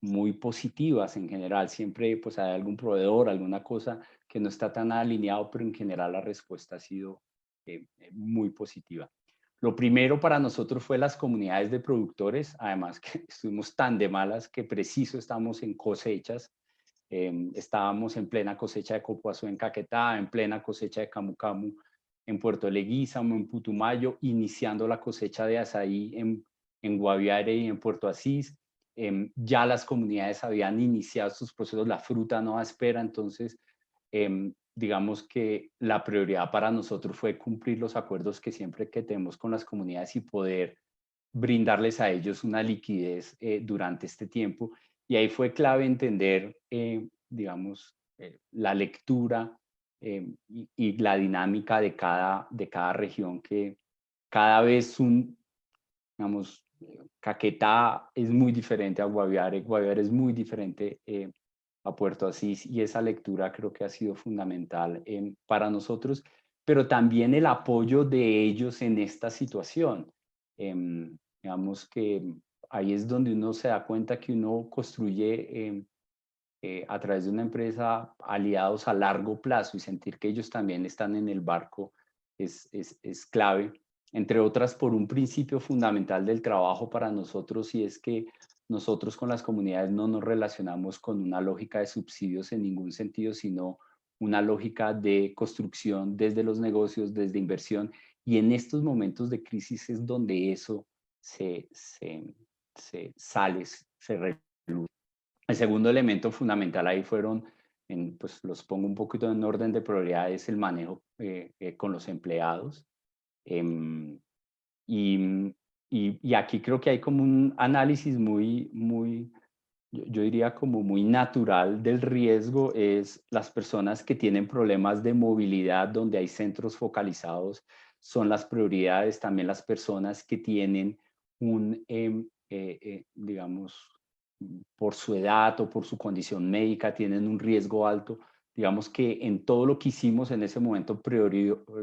muy positivas en general. Siempre pues hay algún proveedor, alguna cosa que no está tan alineado, pero en general la respuesta ha sido muy positiva. Lo primero para nosotros fue las comunidades de productores, además que estuvimos tan de malas que preciso estamos en cosechas. Estábamos en plena cosecha de copoazú en Caquetá, en plena cosecha de camu camu en Puerto Leguízamo, en Putumayo, iniciando la cosecha de azaí en Guaviare y en Puerto Asís. Ya las comunidades habían iniciado sus procesos, la fruta no espera, entonces digamos que la prioridad para nosotros fue cumplir los acuerdos que siempre que tenemos con las comunidades y poder brindarles a ellos una liquidez durante este tiempo. Y ahí fue clave entender, digamos, la lectura y la dinámica de cada región, que cada vez digamos, Caquetá es muy diferente a Guaviare, Guaviare es muy diferente a Puerto Asís, y esa lectura creo que ha sido fundamental para nosotros, pero también el apoyo de ellos en esta situación. Digamos que ahí es donde uno se da cuenta que uno construye a través de una empresa aliados a largo plazo, y sentir que ellos también están en el barco es clave, entre otras por un principio fundamental del trabajo para nosotros, y es que nosotros con las comunidades no nos relacionamos con una lógica de subsidios en ningún sentido, sino una lógica de construcción desde los negocios, desde inversión, y en estos momentos de crisis es donde eso se sale, se reluce. El segundo elemento fundamental ahí fueron, pues los pongo un poquito en orden de prioridades, el manejo con los empleados. Em, y, y aquí creo que hay como un análisis yo diría como muy natural del riesgo. Es las personas que tienen problemas de movilidad, donde hay centros focalizados, son las prioridades. También las personas que tienen digamos, por su edad o por su condición médica, tienen un riesgo alto. Digamos que en todo lo que hicimos en ese momento,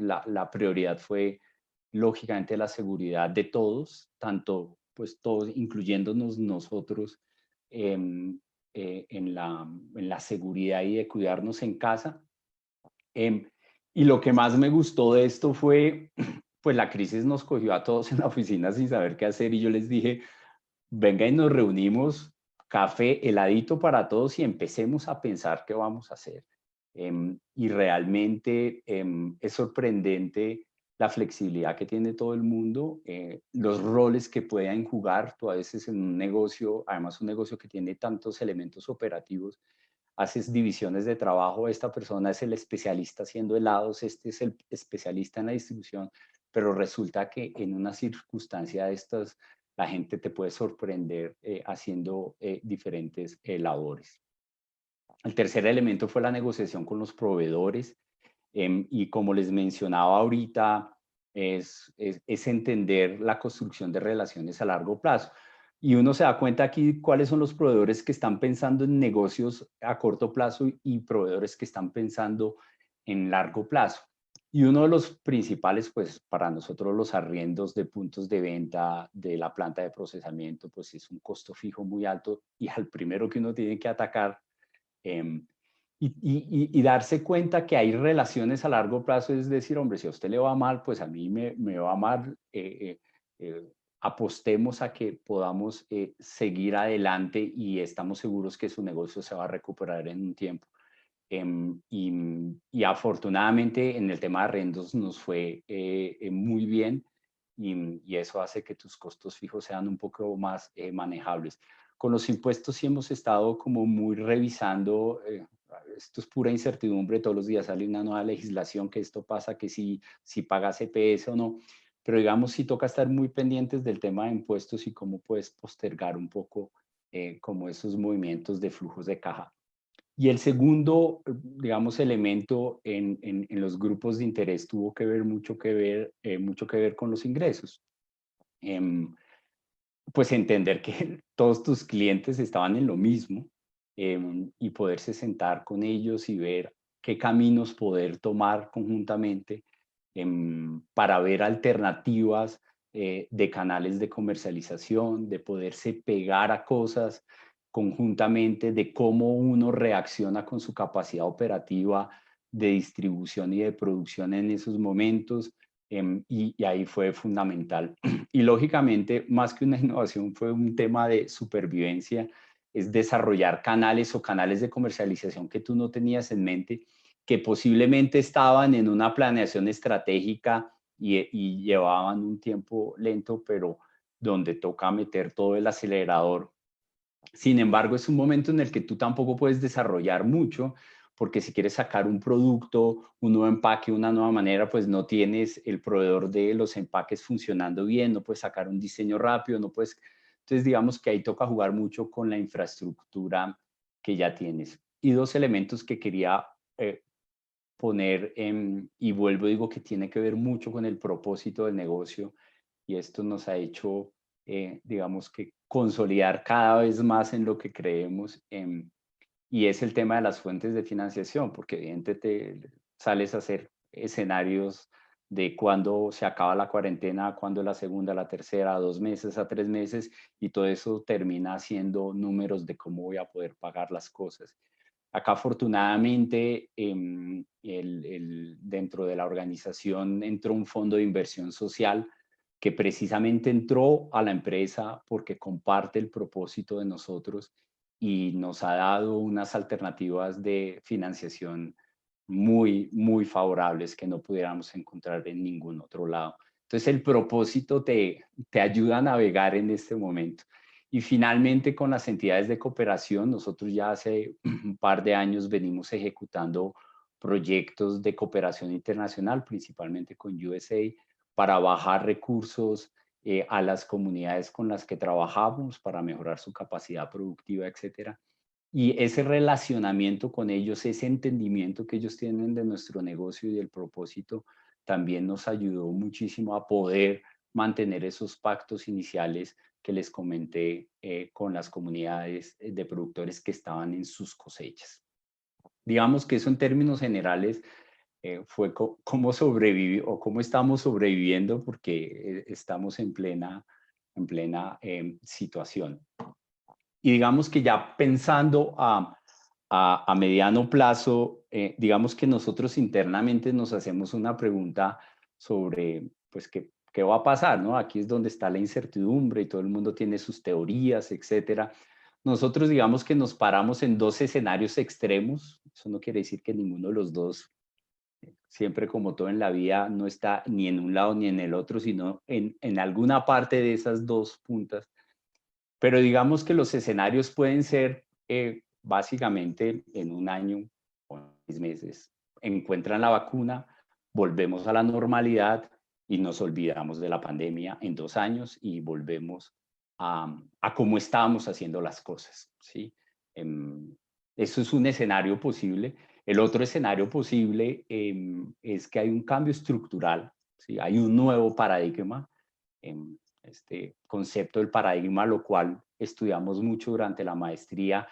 la prioridad fue lógicamente la seguridad de todos, tanto pues todos, incluyéndonos nosotros, en la seguridad y de cuidarnos en casa. Y lo que más me gustó de esto fue, pues la crisis nos cogió a todos en la oficina sin saber qué hacer, y yo les dije, venga y nos reunimos, café, heladito para todos, y empecemos a pensar qué vamos a hacer. Y realmente es sorprendente la flexibilidad que tiene todo el mundo, los roles que pueden jugar. Tú a veces en un negocio, además un negocio que tiene tantos elementos operativos, haces divisiones de trabajo. Esta persona es el especialista haciendo helados, este es el especialista en la distribución, pero resulta que en una circunstancia de estas, la gente te puede sorprender haciendo diferentes labores. El tercer elemento fue la negociación con los proveedores y como les mencionaba ahorita, es entender la construcción de relaciones a largo plazo. Y uno se da cuenta aquí cuáles son los proveedores que están pensando en negocios a corto plazo y proveedores que están pensando en largo plazo. Y uno de los principales, pues para nosotros los arriendos de puntos de venta de la planta de procesamiento, pues es un costo fijo muy alto y al primero que uno tiene que atacar y darse cuenta que hay relaciones a largo plazo, es decir, hombre, si a usted le va mal, pues a mí me va mal, apostemos a que podamos seguir adelante y estamos seguros que su negocio se va a recuperar en un tiempo. Y afortunadamente en el tema de arrendos nos fue muy bien y eso hace que tus costos fijos sean un poco más manejables. Con los impuestos sí hemos estado como muy revisando, esto es pura incertidumbre, todos los días sale una nueva legislación, que esto pasa, que si pagas CPS o no, pero digamos sí toca estar muy pendientes del tema de impuestos y cómo puedes postergar un poco como esos movimientos de flujos de caja. Y el segundo, digamos, elemento en los grupos de interés tuvo que ver mucho que ver con los ingresos. Pues entender que todos tus clientes estaban en lo mismo y poderse sentar con ellos y ver qué caminos poder tomar conjuntamente para ver alternativas de canales de comercialización, de poderse pegar a cosas conjuntamente, de cómo uno reacciona con su capacidad operativa de distribución y de producción en esos momentos. Y ahí fue fundamental. Y lógicamente, más que una innovación, fue un tema de supervivencia, es desarrollar canales o canales de comercialización que tú no tenías en mente, que posiblemente estaban en una planeación estratégica y llevaban un tiempo lento, pero donde toca meter todo el acelerador. Sin embargo, es un momento en el que tú tampoco puedes desarrollar mucho, porque si quieres sacar un producto, un nuevo empaque, una nueva manera, pues no tienes el proveedor de los empaques funcionando bien, no puedes sacar un diseño rápido, no puedes. Entonces, digamos que ahí toca jugar mucho con la infraestructura que ya tienes. Y dos elementos que quería poner, y vuelvo, digo que tiene que ver mucho con el propósito del negocio, y esto nos ha hecho, digamos que consolidar cada vez más en lo que creemos, y es el tema de las fuentes de financiación, porque evidentemente te sales a hacer escenarios de cuándo se acaba la cuarentena, cuándo la segunda, la tercera, a 2 meses, a 3 meses, y todo eso termina siendo números de cómo voy a poder pagar las cosas. Acá afortunadamente dentro de la organización entró un fondo de inversión social que precisamente entró a la empresa porque comparte el propósito de nosotros y nos ha dado unas alternativas de financiación muy, muy favorables que no pudiéramos encontrar en ningún otro lado. Entonces el propósito te ayuda a navegar en este momento. Y finalmente con las entidades de cooperación, nosotros ya hace un par de años venimos ejecutando proyectos de cooperación internacional, principalmente con USAID, para bajar recursos a las comunidades con las que trabajamos, para mejorar su capacidad productiva, etcétera. Y ese relacionamiento con ellos, ese entendimiento que ellos tienen de nuestro negocio y del propósito, también nos ayudó muchísimo a poder mantener esos pactos iniciales que les comenté con las comunidades de productores que estaban en sus cosechas. Digamos que eso en términos generales fue cómo sobrevivir o cómo estamos sobreviviendo porque estamos en plena situación. Y digamos que ya pensando a mediano plazo, digamos que nosotros internamente nos hacemos una pregunta sobre, pues, ¿qué va a pasar? ¿No? Aquí es donde está la incertidumbre y todo el mundo tiene sus teorías, etcétera. Nosotros digamos que nos paramos en 2 escenarios extremos. Eso no quiere decir que ninguno de los dos, siempre como todo en la vida, no está ni en un lado ni en el otro, sino en alguna parte de esas 2 puntas. Pero digamos que los escenarios pueden ser básicamente en 1 año o 6 meses. Encuentran la vacuna, volvemos a la normalidad y nos olvidamos de la pandemia en 2 años y volvemos a cómo estábamos haciendo las cosas, ¿sí? Eso es un escenario posible. El otro escenario posible es que hay un cambio estructural, ¿sí? Hay un nuevo paradigma, este concepto del paradigma, lo cual estudiamos mucho durante la maestría,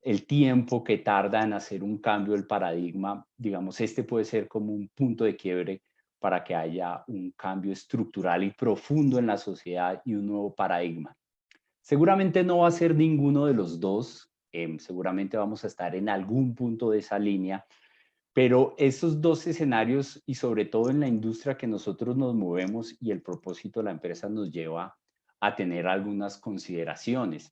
el tiempo que tarda en hacer un cambio del paradigma, digamos, este puede ser como un punto de quiebre para que haya un cambio estructural y profundo en la sociedad y un nuevo paradigma. Seguramente no va a ser ninguno de los dos, seguramente vamos a estar en algún punto de esa línea, pero esos dos escenarios y sobre todo en la industria que nosotros nos movemos y el propósito de la empresa nos lleva a tener algunas consideraciones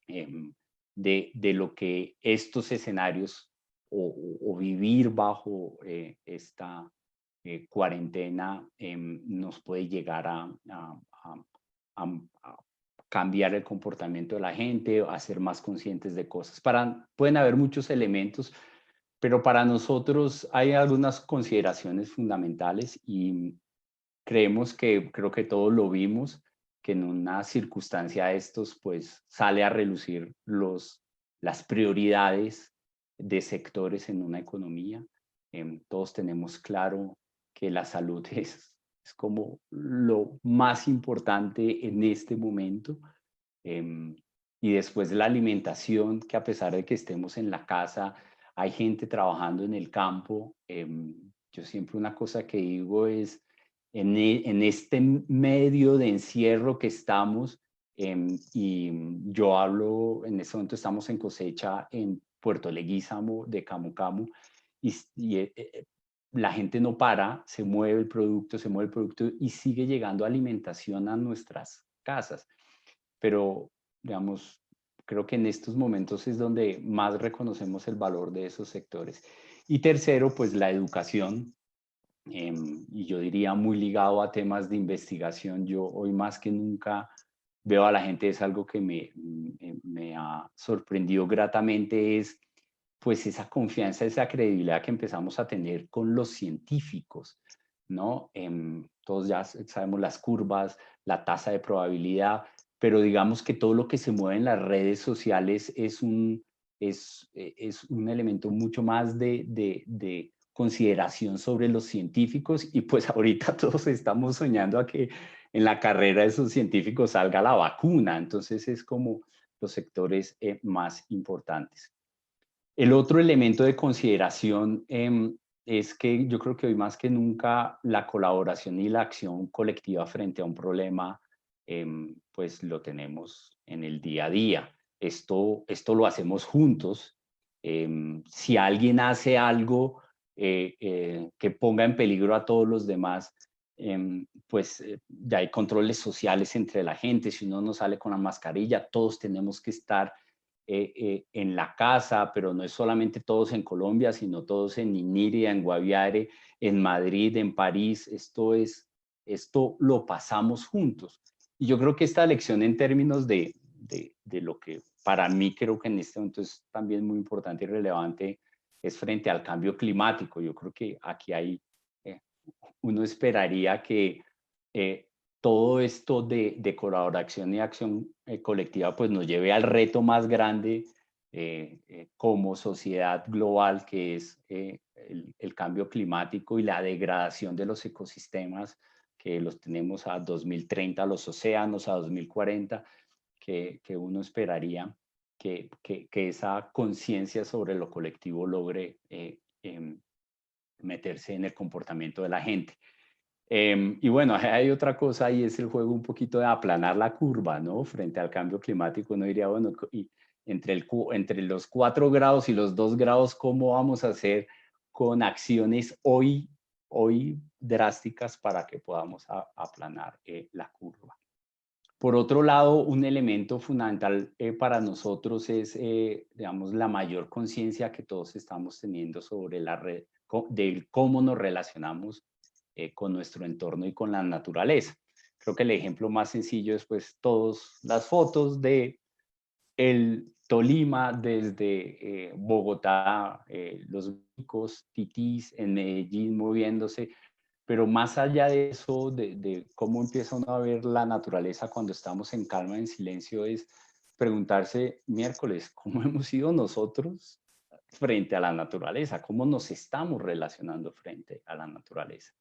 de lo que estos escenarios o vivir bajo esta cuarentena nos puede llegar a cambiar el comportamiento de la gente, a ser más conscientes de cosas. Pueden haber muchos elementos, pero para nosotros hay algunas consideraciones fundamentales y creo que todos lo vimos, que en una circunstancia de estos, pues sale a relucir las prioridades de sectores en una economía. Todos tenemos claro que la salud es como lo más importante en este momento. Y después la alimentación, que a pesar de que estemos en la casa, hay gente trabajando en el campo. Yo siempre una cosa que digo es, en este medio de encierro que estamos, y yo hablo, en este momento estamos en cosecha en Puerto Leguízamo de Camu Camu, y la gente no para, se mueve el producto y sigue llegando alimentación a nuestras casas. Pero, digamos, creo que en estos momentos es donde más reconocemos el valor de esos sectores. Y tercero, pues la educación, y yo diría muy ligado a temas de investigación. Yo hoy más que nunca veo a la gente, es algo que me ha sorprendido gratamente, es pues esa confianza, esa credibilidad que empezamos a tener con los científicos, ¿no? Todos ya sabemos las curvas, la tasa de probabilidad, pero digamos que todo lo que se mueve en las redes sociales es un elemento mucho más de consideración sobre los científicos, y pues ahorita todos estamos soñando a que en la carrera de esos científicos salga la vacuna, entonces es como los sectores más importantes. El otro elemento de consideración es que yo creo que hoy más que nunca la colaboración y la acción colectiva frente a un problema, pues lo tenemos en el día a día. Esto lo hacemos juntos. Si alguien hace algo que ponga en peligro a todos los demás, pues ya hay controles sociales entre la gente. Si uno no sale con la mascarilla, todos tenemos que estar en la casa, pero no es solamente todos en Colombia, sino todos en Iniria, en Guaviare, en Madrid, en París. Esto lo pasamos juntos. Y yo creo que esta lección en términos de lo que para mí creo que en este momento es también muy importante y relevante, es frente al cambio climático. Yo creo que aquí uno esperaría que todo esto de colaboración y acción colectiva pues nos lleve al reto más grande como sociedad global, que es el cambio climático y la degradación de los ecosistemas, que los tenemos a 2030, los océanos a 2040, que uno esperaría que esa conciencia sobre lo colectivo logre meterse en el comportamiento de la gente. Y bueno, hay otra cosa y es el juego un poquito de aplanar la curva, ¿no? Frente al cambio climático, uno diría, bueno, y entre los 4 grados y los 2 grados, ¿cómo vamos a hacer con acciones hoy drásticas para que podamos aplanar la curva? Por otro lado, un elemento fundamental para nosotros es, digamos, la mayor conciencia que todos estamos teniendo sobre de cómo nos relacionamos con nuestro entorno y con la naturaleza. Creo que el ejemplo más sencillo es pues todas las fotos de el Tolima desde Bogotá, los micos, titís en Medellín moviéndose. pero más allá de eso, de cómo empieza uno a ver la naturaleza cuando estamos en calma, en silencio, es preguntarse, miércoles, ¿cómo hemos sido nosotros frente a la naturaleza? ¿Cómo nos estamos relacionando frente a la naturaleza?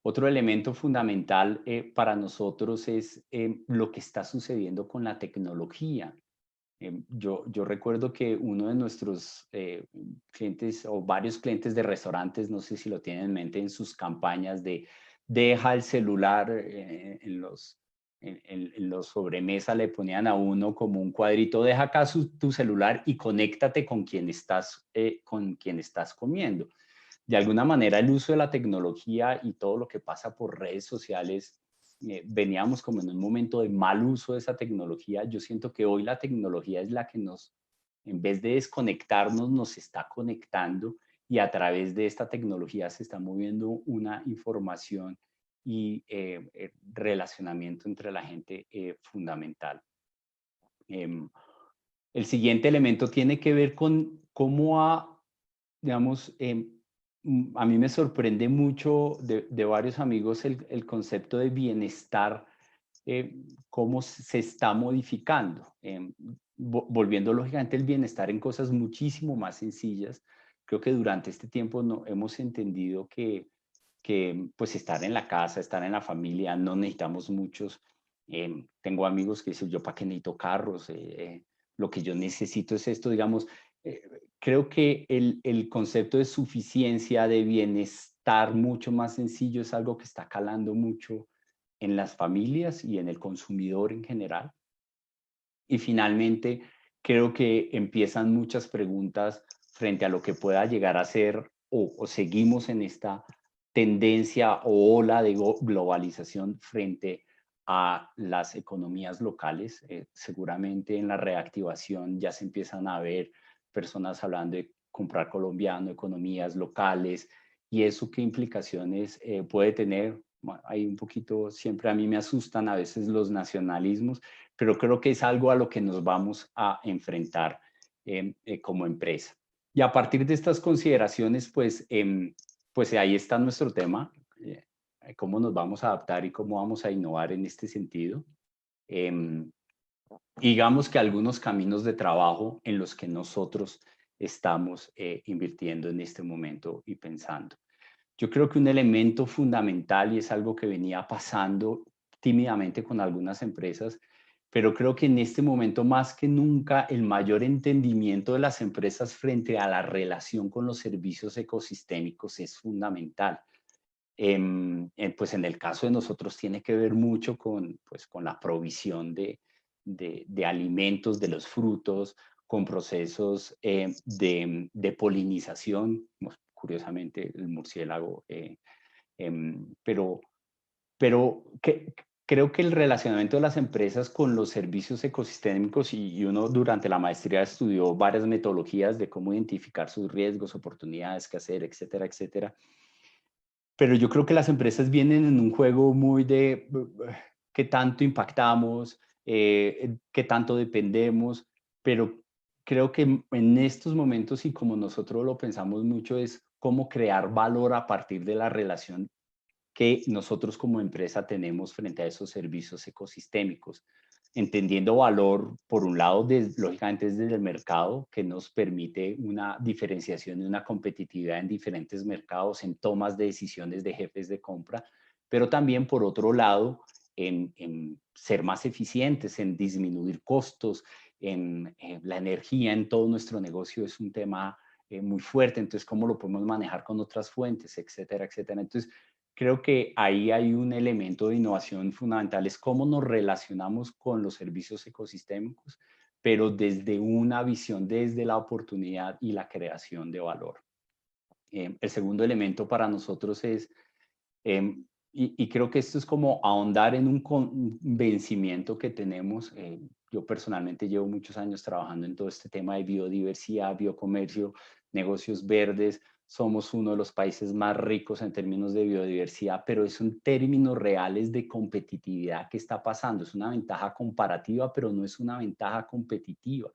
Otro elemento fundamental para nosotros es lo que está sucediendo con la tecnología. Yo recuerdo que uno de nuestros clientes o varios clientes de restaurantes, no sé si lo tienen en mente en sus campañas de deja el celular en los sobremesa, le ponían a uno como un cuadrito, deja acá tu celular y conéctate con quien estás comiendo. De alguna manera el uso de la tecnología y todo lo que pasa por redes sociales, veníamos como en un momento de mal uso de esa tecnología. Yo siento que hoy la tecnología es la que en vez de desconectarnos, nos está conectando y a través de esta tecnología se está moviendo una información y relacionamiento entre la gente fundamental. El siguiente elemento tiene que ver con cómo digamos, a mí me sorprende mucho de varios amigos el concepto de bienestar, cómo se está modificando, volviendo lógicamente el bienestar en cosas muchísimo más sencillas. Creo que durante este tiempo no, hemos entendido que pues estar en la casa, estar en la familia, no necesitamos muchos. Tengo amigos que dicen, yo para qué necesito carros, lo que yo necesito es esto, digamos, creo que el concepto de suficiencia, de bienestar mucho más sencillo es algo que está calando mucho en las familias y en el consumidor en general. Y finalmente, creo que empiezan muchas preguntas frente a lo que pueda llegar a ser o seguimos en esta tendencia o ola de globalización frente a las economías locales. Seguramente en la reactivación ya se empiezan a ver personas hablando de comprar colombiano, economías locales, y eso qué implicaciones puede tener. Bueno, hay un poquito, siempre a mí me asustan a veces los nacionalismos, pero creo que es algo a lo que nos vamos a enfrentar como empresa. Y a partir de estas consideraciones, pues ahí está nuestro tema, cómo nos vamos a adaptar y cómo vamos a innovar en este sentido. Digamos que algunos caminos de trabajo en los que nosotros estamos invirtiendo en este momento y pensando. Yo creo que un elemento fundamental, y es algo que venía pasando tímidamente con algunas empresas, pero creo que en este momento más que nunca el mayor entendimiento de las empresas frente a la relación con los servicios ecosistémicos es fundamental. Pues en el caso de nosotros tiene que ver mucho pues, con la provisión de alimentos, de los frutos, con procesos de polinización, curiosamente el murciélago, pero creo que el relacionamiento de las empresas con los servicios ecosistémicos, y uno durante la maestría estudió varias metodologías de cómo identificar sus riesgos, oportunidades, qué hacer, etcétera, etcétera. Pero yo creo que las empresas vienen en un juego muy de qué tanto impactamos, qué tanto dependemos, pero creo que en estos momentos, y como nosotros lo pensamos mucho, es cómo crear valor a partir de la relación que nosotros como empresa tenemos frente a esos servicios ecosistémicos, entendiendo valor, por un lado, lógicamente desde el mercado, que nos permite una diferenciación y una competitividad en diferentes mercados, en tomas de decisiones de jefes de compra, pero también, por otro lado, en ser más eficientes, en disminuir costos, en la energía en todo nuestro negocio es un tema muy fuerte, entonces cómo lo podemos manejar con otras fuentes, etcétera, etcétera. Entonces, creo que ahí hay un elemento de innovación fundamental, es cómo nos relacionamos con los servicios ecosistémicos, pero desde una visión, desde la oportunidad y la creación de valor. El segundo elemento para nosotros es, y creo que esto es como ahondar en un convencimiento que tenemos. Yo personalmente llevo muchos años trabajando en todo este tema de biodiversidad, biocomercio, negocios verdes. Somos uno de los países más ricos en términos de biodiversidad, pero es en términos reales de competitividad que está pasando. Es una ventaja comparativa, pero no es una ventaja competitiva.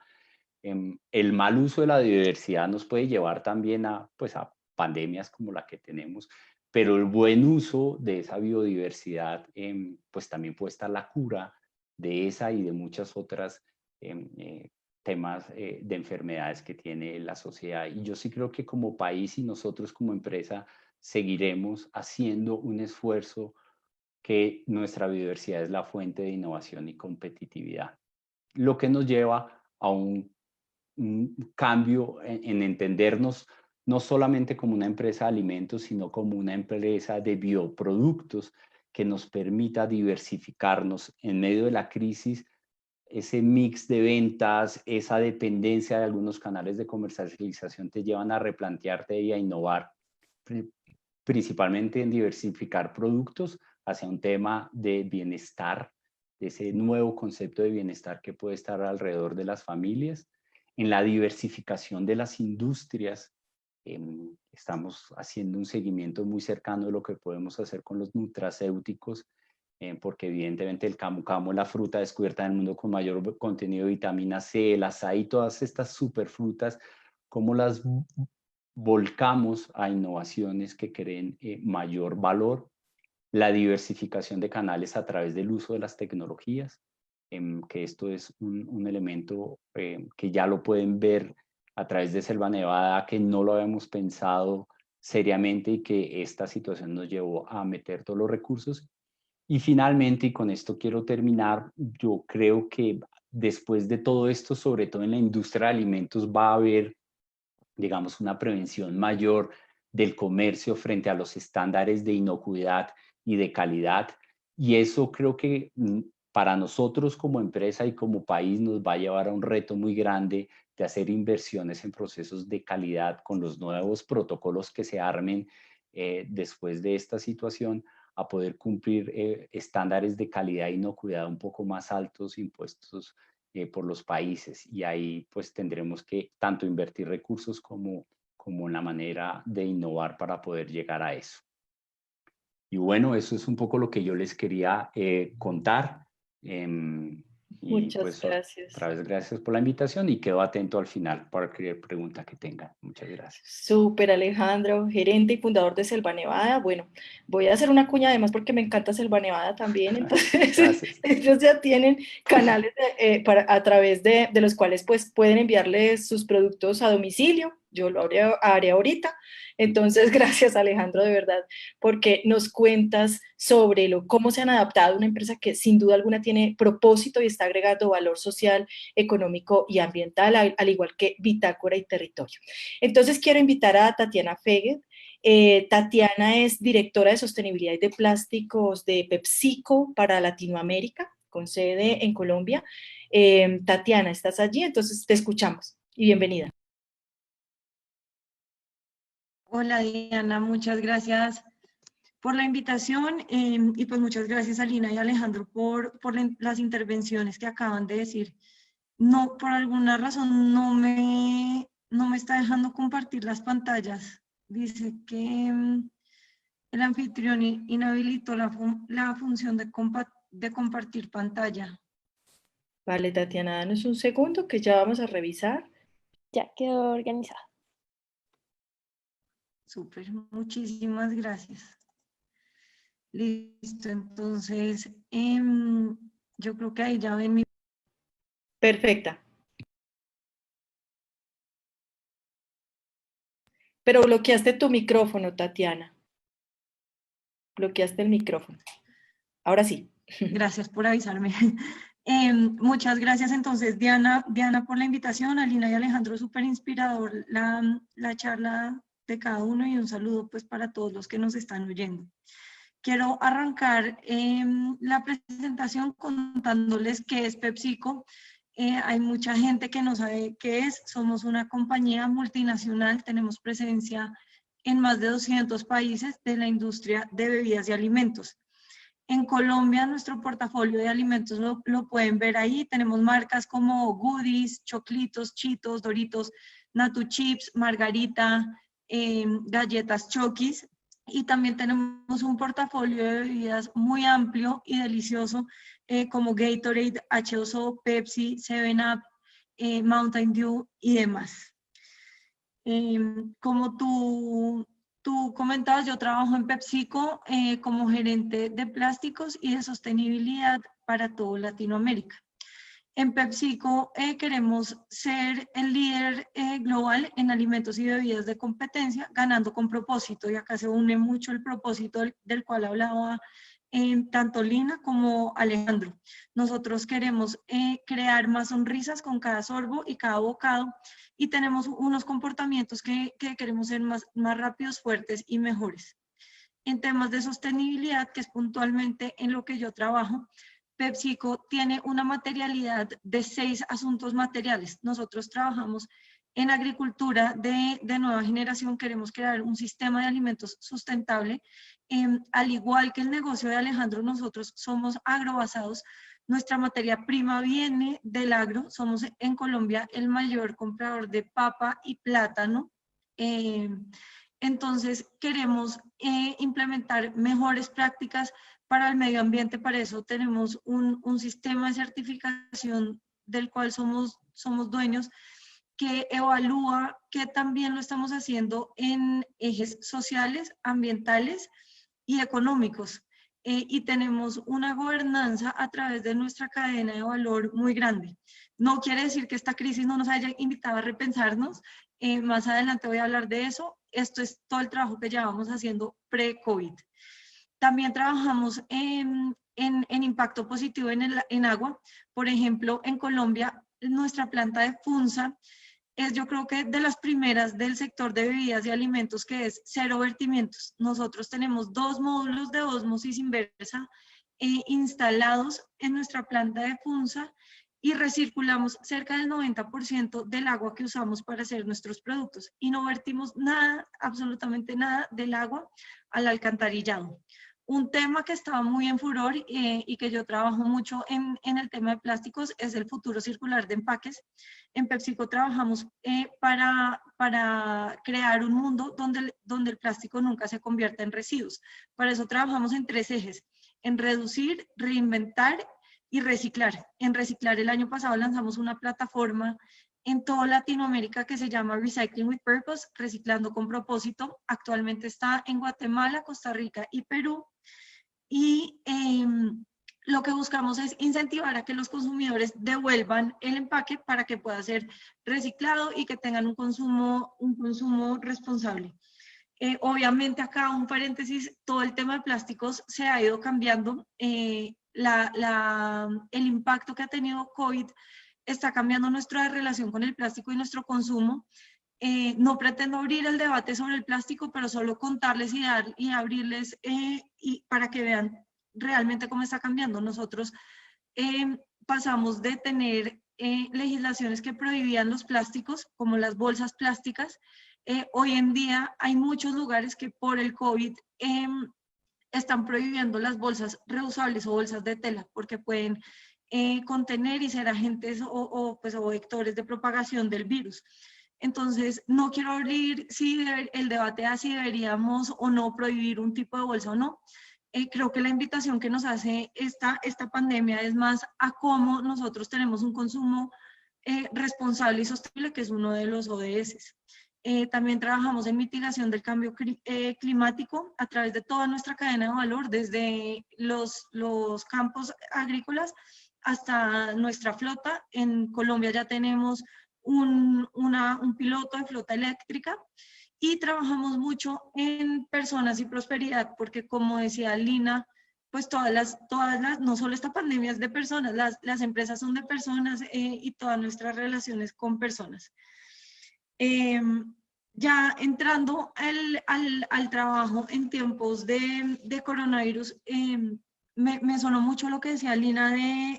El mal uso de la biodiversidad nos puede llevar también a, pues, a pandemias como la que tenemos, pero el buen uso de esa biodiversidad, pues también puede estar la cura de esa y de muchas otras temas de enfermedades que tiene la sociedad. Y yo sí creo que como país y nosotros como empresa seguiremos haciendo un esfuerzo, que nuestra biodiversidad es la fuente de innovación y competitividad, lo que nos lleva a un cambio en entendernos no solamente como una empresa de alimentos, sino como una empresa de bioproductos que nos permita diversificarnos en medio de la crisis. Ese mix de ventas, esa dependencia de algunos canales de comercialización te llevan a replantearte y a innovar, principalmente en diversificar productos hacia un tema de bienestar, de ese nuevo concepto de bienestar que puede estar alrededor de las familias, en la diversificación de las industrias. Estamos haciendo un seguimiento muy cercano de lo que podemos hacer con los nutracéuticos, porque evidentemente el camu camu, la fruta descubierta en el mundo con mayor contenido de vitamina C, el azaí, todas estas superfrutas, cómo las volcamos a innovaciones que creen mayor valor, la diversificación de canales a través del uso de las tecnologías, que esto es un elemento que ya lo pueden ver a través de Selva Nevada, que no lo habíamos pensado seriamente y que esta situación nos llevó a meter todos los recursos. Y finalmente, y con esto quiero terminar, yo creo que después de todo esto, sobre todo en la industria de alimentos, va a haber, digamos, una prevención mayor del comercio frente a los estándares de inocuidad y de calidad. Y eso creo que para nosotros como empresa y como país nos va a llevar a un reto muy grande de hacer inversiones en procesos de calidad con los nuevos protocolos que se armen después de esta situación, a poder cumplir estándares de calidad e inocuidad un poco más altos impuestos por los países. Y ahí pues tendremos que tanto invertir recursos como una manera de innovar para poder llegar a eso. Y bueno, eso es un poco lo que yo les quería contar. Y Muchas pues gracias. otra vez gracias por la invitación y quedo atento al final para cualquier pregunta que tengan. Muchas gracias. Súper, Alejandro, gerente y fundador de Selva Nevada. Bueno, voy a hacer una cuña además porque me encanta Selva Nevada también. Entonces, ellos ya tienen canales a través de los cuales pues pueden enviarles sus productos a domicilio. Yo lo haré ahorita. Entonces, gracias, Alejandro, de verdad, porque nos cuentas sobre cómo se han adaptado a una empresa que sin duda alguna tiene propósito y está agregando valor social, económico y ambiental, al igual que Bitácora y Territorio. Entonces quiero invitar a Tatiana Feguet. Tatiana es directora de sostenibilidad y de plásticos de PepsiCo para Latinoamérica, con sede en Colombia. Tatiana, ¿estás allí? Entonces te escuchamos y bienvenida. Hola Diana, muchas gracias por la invitación y pues muchas gracias a Lina y Alejandro por las intervenciones que acaban de decir. No, por alguna razón no me está dejando compartir las pantallas. Dice que el anfitrión inhabilitó la función de compartir pantalla. Vale, Tatiana, danos un segundo que ya vamos a revisar. Ya quedó organizada. Súper, muchísimas gracias. Listo, entonces yo creo que ahí ya ven mi... Perfecta. Pero bloqueaste tu micrófono, Tatiana. Bloqueaste el micrófono. Ahora sí. Gracias por avisarme. Muchas gracias entonces, Diana, por la invitación, a Lina y Alejandro, súper inspirador la charla de cada uno y un saludo pues para todos los que nos están oyendo. Quiero arrancar la presentación contándoles qué es PepsiCo. Hay mucha gente que no sabe qué es. Somos una compañía multinacional, tenemos presencia en más de 200 países de la industria de bebidas y alimentos. En Colombia, nuestro portafolio de alimentos lo pueden ver ahí. Tenemos marcas como Goodies, Choclitos, Cheetos, Doritos, Natu Chips, Margarita, galletas Chokis. Y también tenemos un portafolio de bebidas muy amplio y delicioso, como Gatorade, H2O, Pepsi, 7up, Mountain Dew y demás. Como tú tú comentabas, yo trabajo en PepsiCo como gerente de plásticos y de sostenibilidad para toda Latinoamérica. En PepsiCo queremos ser el líder global en alimentos y bebidas de competencia, ganando con propósito, y acá se une mucho el propósito del cual hablaba tanto Lina como Alejandro. Nosotros queremos crear más sonrisas con cada sorbo y cada bocado, y tenemos unos comportamientos que queremos ser más rápidos, fuertes y mejores. En temas de sostenibilidad, que es puntualmente en lo que yo trabajo, PepsiCo tiene una materialidad de 6 asuntos materiales. Nosotros trabajamos en agricultura de nueva generación, queremos crear un sistema de alimentos sustentable. Al igual que el negocio de Alejandro, nosotros somos agrobasados. Nuestra materia prima viene del agro. Somos en Colombia el mayor comprador de papa y plátano. Entonces, queremos implementar mejores prácticas para el medio ambiente. Para eso tenemos un sistema de certificación del cual somos dueños, que evalúa que también lo estamos haciendo en ejes sociales, ambientales y económicos. Y tenemos una gobernanza a través de nuestra cadena de valor muy grande. No quiere decir que esta crisis no nos haya invitado a repensarnos. Más adelante voy a hablar de eso. Esto es todo el trabajo que llevamos haciendo pre-COVID. También trabajamos en impacto positivo en agua. Por ejemplo, en Colombia, nuestra planta de Funza es, yo creo que de las primeras del sector de bebidas y alimentos, que es cero vertimientos. Nosotros tenemos 2 módulos de ósmosis inversa instalados en nuestra planta de Funza, y recirculamos cerca del 90% del agua que usamos para hacer nuestros productos, y no vertimos nada, absolutamente nada del agua al alcantarillado. Un tema que estaba muy en furor y que yo trabajo mucho en el tema de plásticos es el futuro circular de empaques. En PepsiCo trabajamos para crear un mundo donde el plástico nunca se convierta en residuos. Para eso trabajamos en 3 ejes: en reducir, reinventar y reciclar. En reciclar, el año pasado lanzamos una plataforma en toda Latinoamérica que se llama Recycling with Purpose, reciclando con propósito. Actualmente está en Guatemala, Costa Rica y Perú. Y lo que buscamos es incentivar a que los consumidores devuelvan el empaque para que pueda ser reciclado y que tengan un consumo responsable. Obviamente acá un paréntesis, todo el tema de plásticos se ha ido cambiando. El impacto que ha tenido COVID está cambiando nuestra relación con el plástico y nuestro consumo. No pretendo abrir el debate sobre el plástico, pero solo contarles y abrirles y para que vean realmente cómo está cambiando. Nosotros pasamos de tener legislaciones que prohibían los plásticos, como las bolsas plásticas. Hoy en día hay muchos lugares que por el COVID están prohibiendo las bolsas reusables o bolsas de tela, porque pueden contener y ser agentes o vectores de propagación del virus. Entonces, no quiero abrir el debate a si deberíamos o no prohibir un tipo de bolsa o no. Creo que la invitación que nos hace esta pandemia es más a cómo nosotros tenemos un consumo responsable y sostenible, que es uno de los ODS. También trabajamos en mitigación del cambio climático a través de toda nuestra cadena de valor, desde los campos agrícolas hasta nuestra flota. En Colombia ya tenemos un piloto de flota eléctrica, y trabajamos mucho en personas y prosperidad, porque como decía Lina, pues todas las, no solo esta pandemia es de personas, las empresas son de personas y todas nuestras relaciones con personas. Ya entrando al trabajo en tiempos de coronavirus, me sonó mucho lo que decía Lina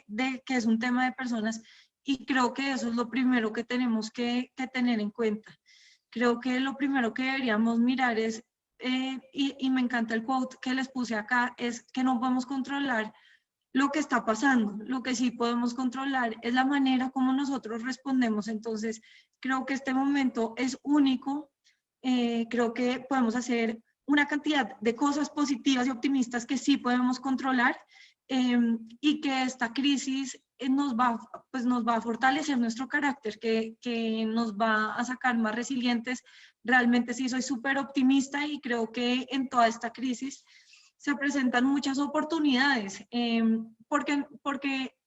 de que es un tema de personas, y creo que eso es lo primero que tenemos que tener en cuenta. Creo que lo primero que deberíamos mirar es, y me encanta el quote que les puse acá, es que no podemos controlar lo que está pasando. Lo que sí podemos controlar es la manera como nosotros respondemos. Entonces, creo que este momento es único. Creo que podemos hacer una cantidad de cosas positivas y optimistas que sí podemos controlar. y que esta crisis nos va a fortalecer nuestro carácter, que nos va a sacar más resilientes. Realmente sí soy súper optimista y creo que en toda esta crisis se presentan muchas oportunidades, porque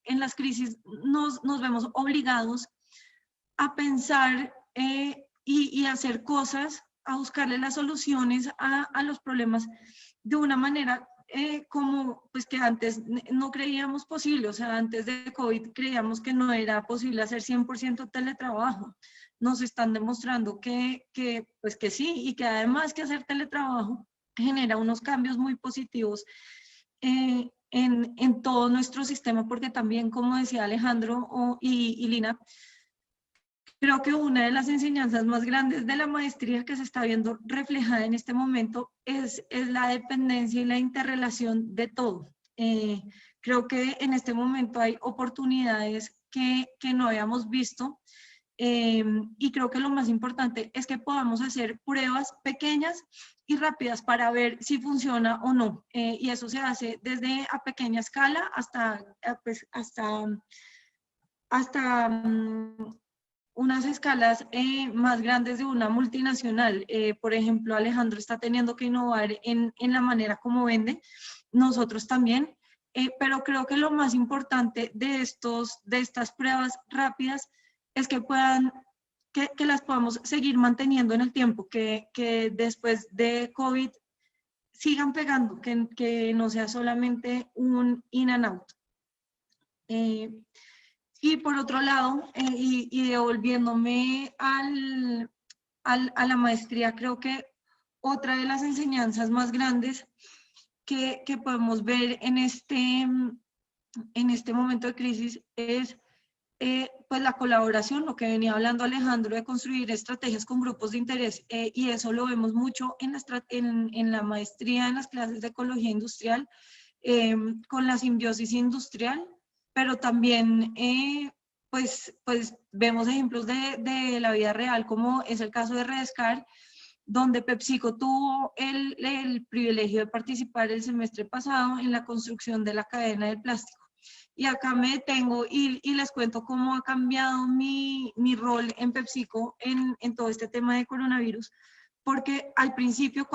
en las crisis nos vemos obligados a pensar y hacer cosas, a buscarle las soluciones a los problemas de una manera como pues que antes no creíamos posible. O sea, antes de COVID creíamos que no era posible hacer 100% teletrabajo. Nos están demostrando pues que sí, y que además que hacer teletrabajo genera unos cambios muy positivos en todo nuestro sistema, porque también, como decía Alejandro y Lina, creo que una de las enseñanzas más grandes de la maestría que se está viendo reflejada en este momento es la dependencia y la interrelación de todo. Creo que en este momento hay oportunidades que no habíamos visto, y creo que lo más importante es que podamos hacer pruebas pequeñas y rápidas para ver si funciona o no. Y eso se hace desde a pequeña escala hasta unas escalas más grandes de una multinacional. Por ejemplo, Alejandro está teniendo que innovar en la manera como vende, nosotros también, pero creo que lo más importante de estas pruebas rápidas es que las podamos seguir manteniendo en el tiempo, que después de COVID sigan pegando, que no sea solamente un in and out. Y por otro lado, y devolviéndome a la maestría, creo que otra de las enseñanzas más grandes que podemos ver en este momento de crisis es pues la colaboración, lo que venía hablando Alejandro, de construir estrategias con grupos de interés, y eso lo vemos mucho en la maestría, en las clases de ecología industrial, con la simbiosis industrial, pero también pues vemos ejemplos de la vida real, como es el caso de Redescar, donde PepsiCo tuvo el privilegio de participar el semestre pasado en la construcción de la cadena del plástico. Y acá me detengo y les cuento cómo ha cambiado mi rol en PepsiCo en todo este tema de coronavirus, porque al principio,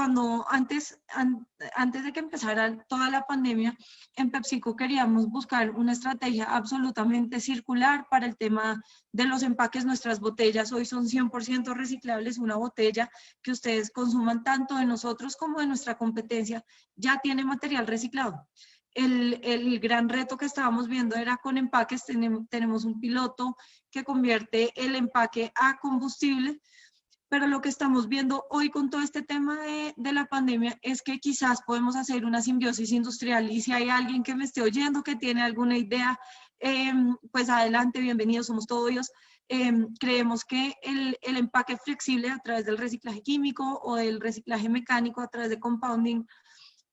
antes de que empezara toda la pandemia, en PepsiCo queríamos buscar una estrategia absolutamente circular para el tema de los empaques. Nuestras botellas hoy son 100% reciclables. Una botella que ustedes consuman tanto de nosotros como de nuestra competencia ya tiene material reciclado. El gran reto que estábamos viendo era con empaques. Tenemos un piloto que convierte el empaque a combustible, pero lo que estamos viendo hoy con todo este tema de la pandemia es que quizás podemos hacer una simbiosis industrial, y si hay alguien que me esté oyendo que tiene alguna idea, pues adelante, bienvenidos, somos todos ellos. Creemos que el empaque flexible a través del reciclaje químico o del reciclaje mecánico a través de compounding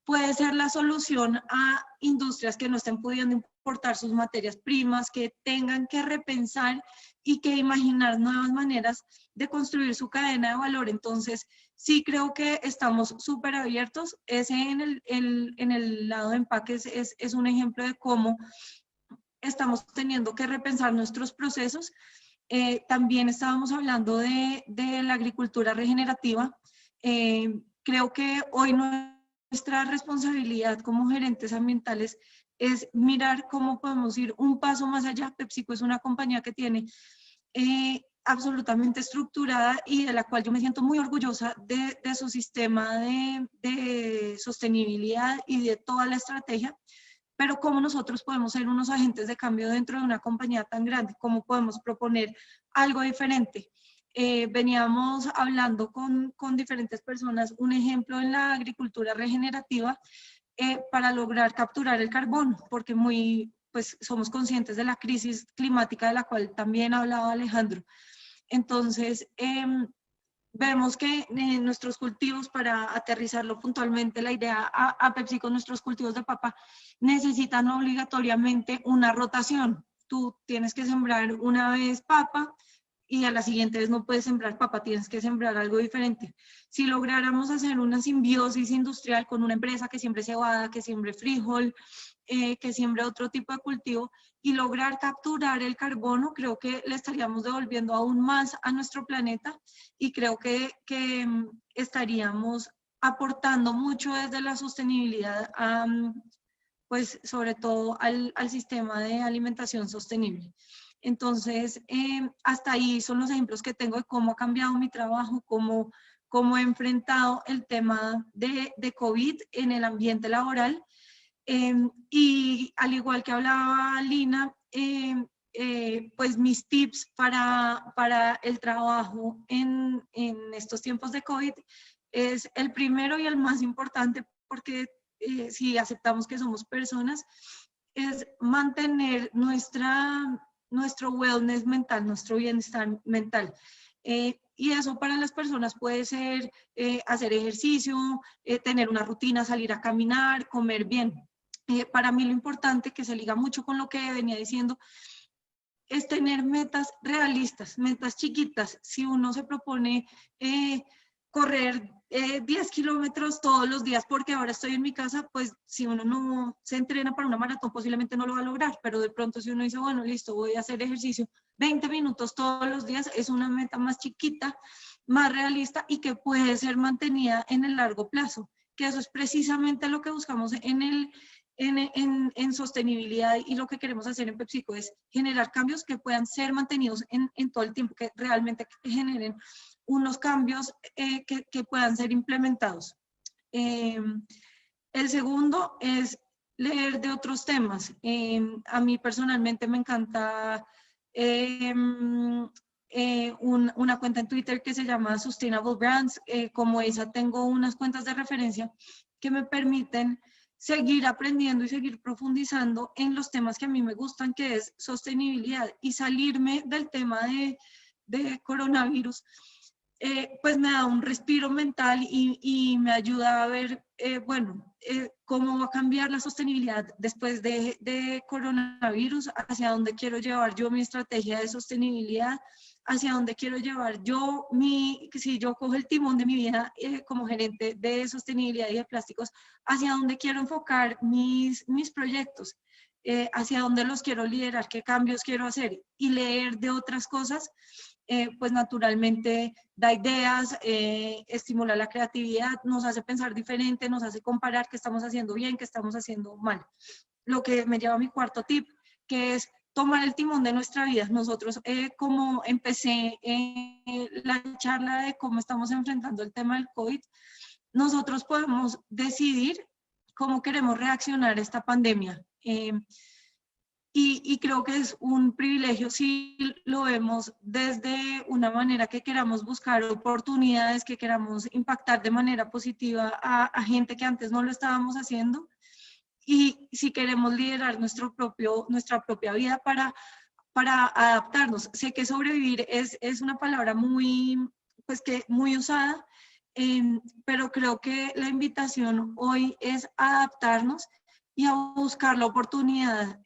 puede ser la solución a industrias que no estén pudiendo importar sus materias primas, que tengan que repensar y que imaginar nuevas maneras de construir su cadena de valor. Entonces, sí creo que estamos súper abiertos. Ese en el lado de empaques es un ejemplo de cómo estamos teniendo que repensar nuestros procesos. También estábamos hablando de la agricultura regenerativa. Creo que hoy nuestra responsabilidad como gerentes ambientales es mirar cómo podemos ir un paso más allá. PepsiCo es una compañía que tiene absolutamente estructurada y de la cual yo me siento muy orgullosa de su sistema de sostenibilidad y de toda la estrategia, pero cómo nosotros podemos ser unos agentes de cambio dentro de una compañía tan grande, cómo podemos proponer algo diferente. Veníamos hablando con diferentes personas, un ejemplo en la agricultura regenerativa, para lograr capturar el carbono, porque pues somos conscientes de la crisis climática de la cual también hablaba Alejandro. Entonces, vemos que nuestros cultivos, para aterrizarlo puntualmente la idea a PepsiCo, nuestros cultivos de papa necesitan obligatoriamente una rotación. Tú tienes que sembrar una vez papa y a la siguiente vez no puedes sembrar papa, tienes que sembrar algo diferente. Si lográramos hacer una simbiosis industrial con una empresa que siembre cebada, que siembre frijol, que siembre otro tipo de cultivo y lograr capturar el carbono, creo que le estaríamos devolviendo aún más a nuestro planeta y creo que estaríamos aportando mucho desde la sostenibilidad, pues sobre todo al sistema de alimentación sostenible. Entonces, hasta ahí son los ejemplos que tengo de cómo ha cambiado mi trabajo, cómo he enfrentado el tema de COVID en el ambiente laboral. Y al igual que hablaba Lina, pues mis tips para el trabajo en estos tiempos de COVID es el primero y el más importante, porque si aceptamos que somos personas, es mantener nuestro wellness mental, nuestro bienestar mental. Y eso para las personas puede ser hacer ejercicio, tener una rutina, salir a caminar, comer bien. Para mí lo importante, que se liga mucho con lo que venía diciendo, es tener metas realistas, metas chiquitas. Si uno se propone correr 10 kilómetros todos los días porque ahora estoy en mi casa, pues si uno no se entrena para una maratón posiblemente no lo va a lograr, pero de pronto si uno dice, bueno, listo, voy a hacer ejercicio 20 minutos todos los días, es una meta más chiquita, más realista y que puede ser mantenida en el largo plazo, que eso es precisamente lo que buscamos en sostenibilidad, y lo que queremos hacer en PepsiCo es generar cambios que puedan ser mantenidos en todo el tiempo, que realmente generen unos cambios que puedan ser implementados. El segundo es leer de otros temas. A mí personalmente me encanta una cuenta en Twitter que se llama Sustainable Brands. Como esa tengo unas cuentas de referencia que me permiten seguir aprendiendo y seguir profundizando en los temas que a mí me gustan, que es sostenibilidad, y salirme del tema de coronavirus. Pues me da un respiro mental y me ayuda a ver, cómo va a cambiar la sostenibilidad después de coronavirus, hacia dónde quiero llevar yo mi estrategia de sostenibilidad, hacia dónde quiero llevar yo si yo cojo el timón de mi vida como gerente de sostenibilidad y de plásticos, hacia dónde quiero enfocar mis proyectos, hacia dónde los quiero liderar, qué cambios quiero hacer, y leer de otras cosas. Pues naturalmente da ideas, estimula la creatividad, nos hace pensar diferente, nos hace comparar qué estamos haciendo bien, qué estamos haciendo mal. Lo que me lleva a mi cuarto tip, que es tomar el timón de nuestra vida. Nosotros, como empecé la charla de cómo estamos enfrentando el tema del COVID, nosotros podemos decidir cómo queremos reaccionar a esta pandemia. Y creo que es un privilegio si lo vemos desde una manera que queramos buscar oportunidades, que queramos impactar de manera positiva a gente que antes no lo estábamos haciendo, y si queremos liderar nuestra propia vida para adaptarnos. Sé que sobrevivir es una palabra muy usada, pero creo que la invitación hoy es adaptarnos y a buscar la oportunidad.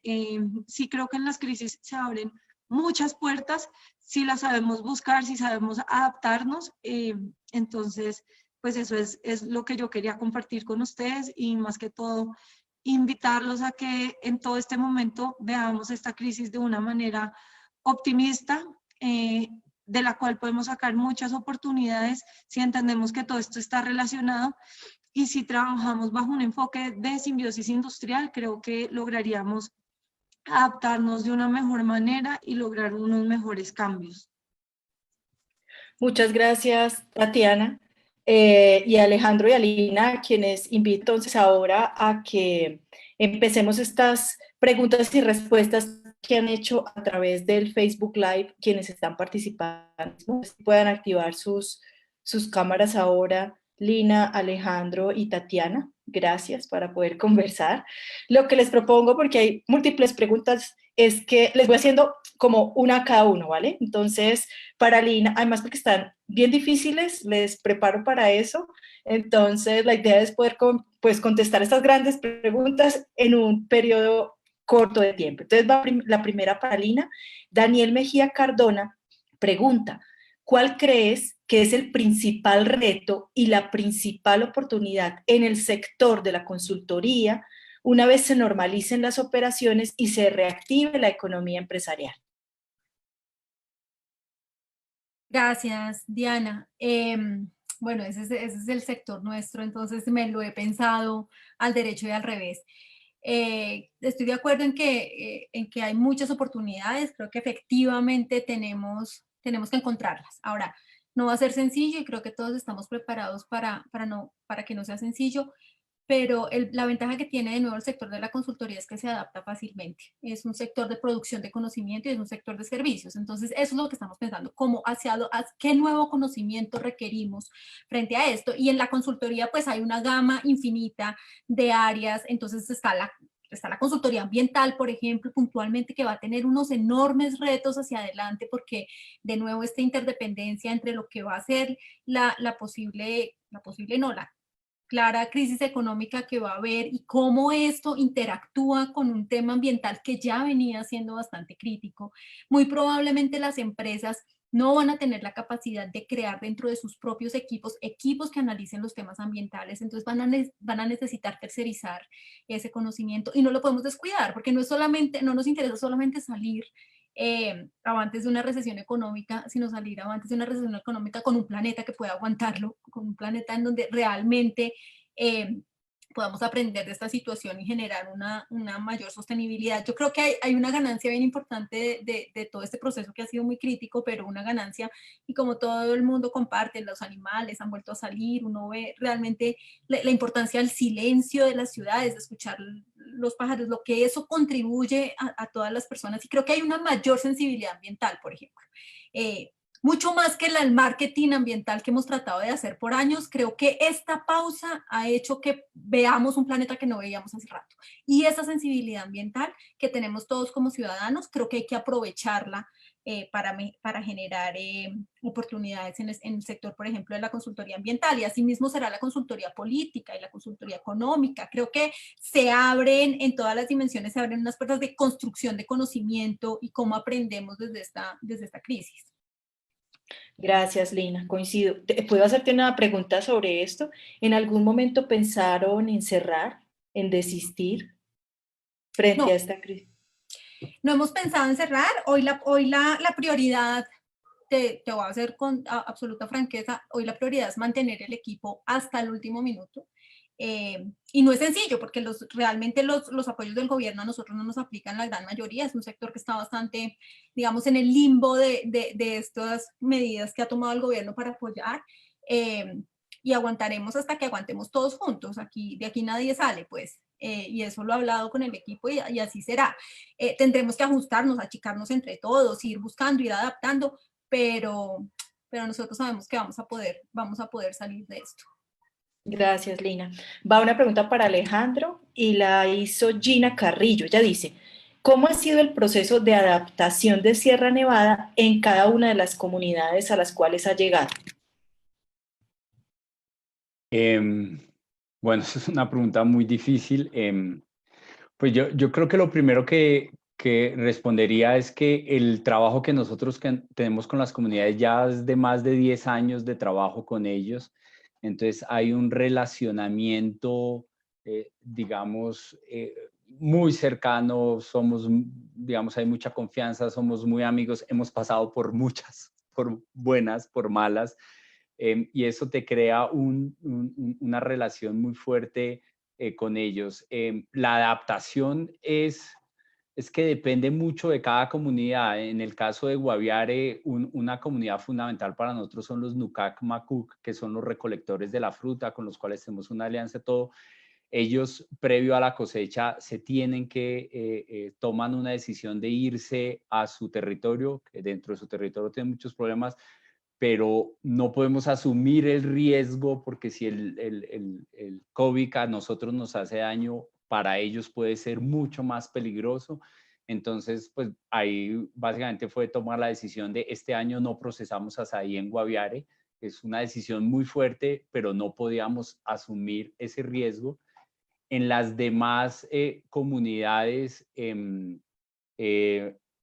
Sí creo que en las crisis se abren muchas puertas, si las sabemos buscar, si sabemos adaptarnos. Entonces, pues eso es lo que yo quería compartir con ustedes, y más que todo, invitarlos a que en todo este momento veamos esta crisis de una manera optimista, de la cual podemos sacar muchas oportunidades si entendemos que todo esto está relacionado. Y si trabajamos bajo un enfoque de simbiosis industrial, creo que lograríamos adaptarnos de una mejor manera y lograr unos mejores cambios. Muchas gracias, Tatiana. Y a Alejandro y a Lina, quienes invito entonces ahora a que empecemos estas preguntas y respuestas que han hecho a través del Facebook Live quienes están participando. Puedan activar sus cámaras ahora, Lina, Alejandro y Tatiana. Gracias, para poder conversar. Lo que les propongo, porque hay múltiples preguntas, es que les voy haciendo como una a cada uno, ¿vale? Entonces, para Lina, además porque están bien difíciles, les preparo para eso. Entonces, la idea es poder contestar estas grandes preguntas en un periodo corto de tiempo. Entonces, la primera para Lina. Daniel Mejía Cardona pregunta: ¿cuál crees que es el principal reto y la principal oportunidad en el sector de la consultoría una vez se normalicen las operaciones y se reactive la economía empresarial? Gracias, Diana. Bueno, ese es el sector nuestro, entonces me lo he pensado al derecho y al revés. Estoy de acuerdo en que hay muchas oportunidades, creo que efectivamente tenemos que encontrarlas. Ahora, no va a ser sencillo y creo que todos estamos preparados para que no sea sencillo, pero la ventaja que tiene de nuevo el sector de la consultoría es que se adapta fácilmente. Es un sector de producción de conocimiento y es un sector de servicios. Entonces, eso es lo que estamos pensando, cómo qué nuevo conocimiento requerimos frente a esto. Y en la consultoría, pues hay una gama infinita de áreas. Entonces, está la consultoría ambiental, por ejemplo, puntualmente, que va a tener unos enormes retos hacia adelante, porque de nuevo esta interdependencia entre lo que va a ser la clara crisis económica que va a haber y cómo esto interactúa con un tema ambiental que ya venía siendo bastante crítico. Muy probablemente las empresas no van a tener la capacidad de crear dentro de sus propios equipos que analicen los temas ambientales, entonces van a necesitar tercerizar ese conocimiento y no lo podemos descuidar, porque no nos interesa solamente salir avantes de una recesión económica, sino salir avantes de una recesión económica con un planeta que pueda aguantarlo, con un planeta en donde realmente podamos aprender de esta situación y generar una mayor sostenibilidad. Yo creo que hay una ganancia bien importante de todo este proceso que ha sido muy crítico, pero una ganancia, y como todo el mundo comparte, los animales han vuelto a salir, uno ve realmente la importancia del silencio de las ciudades, de escuchar los pájaros, lo que eso contribuye a todas las personas, y creo que hay una mayor sensibilidad ambiental, por ejemplo. Mucho más que el marketing ambiental que hemos tratado de hacer por años, creo que esta pausa ha hecho que veamos un planeta que no veíamos hace rato. Y esa sensibilidad ambiental que tenemos todos como ciudadanos, creo que hay que aprovecharla para generar oportunidades en el sector, por ejemplo, de la consultoría ambiental, y asimismo será la consultoría política y la consultoría económica. Creo que se abren en todas las dimensiones, se abren unas puertas de construcción de conocimiento y cómo aprendemos desde esta crisis. Gracias, Lina, coincido. ¿Puedo hacerte una pregunta sobre esto? ¿En algún momento pensaron en cerrar, en desistir frente No, a esta crisis? no hemos pensado en cerrar. Hoy la prioridad, te voy a hacer con absoluta franqueza, hoy la prioridad es mantener el equipo hasta el último minuto. Y no es sencillo, porque realmente los apoyos del gobierno a nosotros no nos aplican la gran mayoría. Es un sector que está bastante, digamos, en el limbo de estas medidas que ha tomado el gobierno para apoyar. Y aguantaremos hasta que aguantemos todos juntos. De aquí nadie sale, pues. Y eso lo he hablado con el equipo y así será. Tendremos que ajustarnos, achicarnos entre todos, ir buscando, ir adaptando, pero nosotros sabemos que vamos a poder salir de esto. Gracias, Lina. Va una pregunta para Alejandro y la hizo Gina Carrillo. Ella dice, ¿cómo ha sido el proceso de adaptación de Sierra Nevada en cada una de las comunidades a las cuales ha llegado? Bueno, esa es una pregunta muy difícil. Pues yo creo que lo primero que respondería es que el trabajo que nosotros tenemos con las comunidades ya es de más de 10 años de trabajo con ellos. Entonces hay un relacionamiento, digamos, muy cercano, digamos, hay mucha confianza, somos muy amigos, hemos pasado por muchas, por buenas, por malas, y eso te crea una relación muy fuerte con ellos. La adaptación es que depende mucho de cada comunidad. En el caso de Guaviare, una comunidad fundamental para nosotros son los Nukak Makuk, que son los recolectores de la fruta, con los cuales tenemos una alianza todo. Ellos, previo a la cosecha, toman una decisión de irse a su territorio, que dentro de su territorio tienen muchos problemas, pero no podemos asumir el riesgo, porque si el COVID a nosotros nos hace daño, para ellos puede ser mucho más peligroso. Entonces, pues ahí básicamente fue tomar la decisión de este año no procesamos azaí en Guaviare. Es una decisión muy fuerte, pero no podíamos asumir ese riesgo. En las demás comunidades,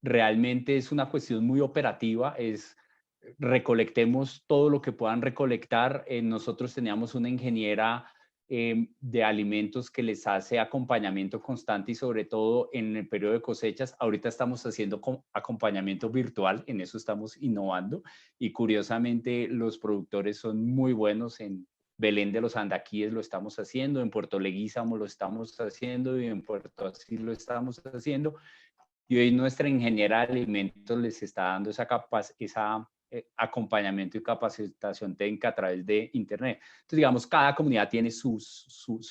realmente es una cuestión muy operativa, recolectemos todo lo que puedan recolectar. Nosotros teníamos una ingeniera de alimentos que les hace acompañamiento constante y sobre todo en el periodo de cosechas. Ahorita estamos haciendo acompañamiento virtual, en eso estamos innovando y curiosamente los productores son muy buenos. En Belén de los Andaquíes lo estamos haciendo, en Puerto Leguízamo lo estamos haciendo y en Puerto Asís lo estamos haciendo. Y hoy nuestra ingeniera de alimentos les está dando esa acompañamiento y capacitación técnica a través de Internet. Entonces, digamos, cada comunidad tiene su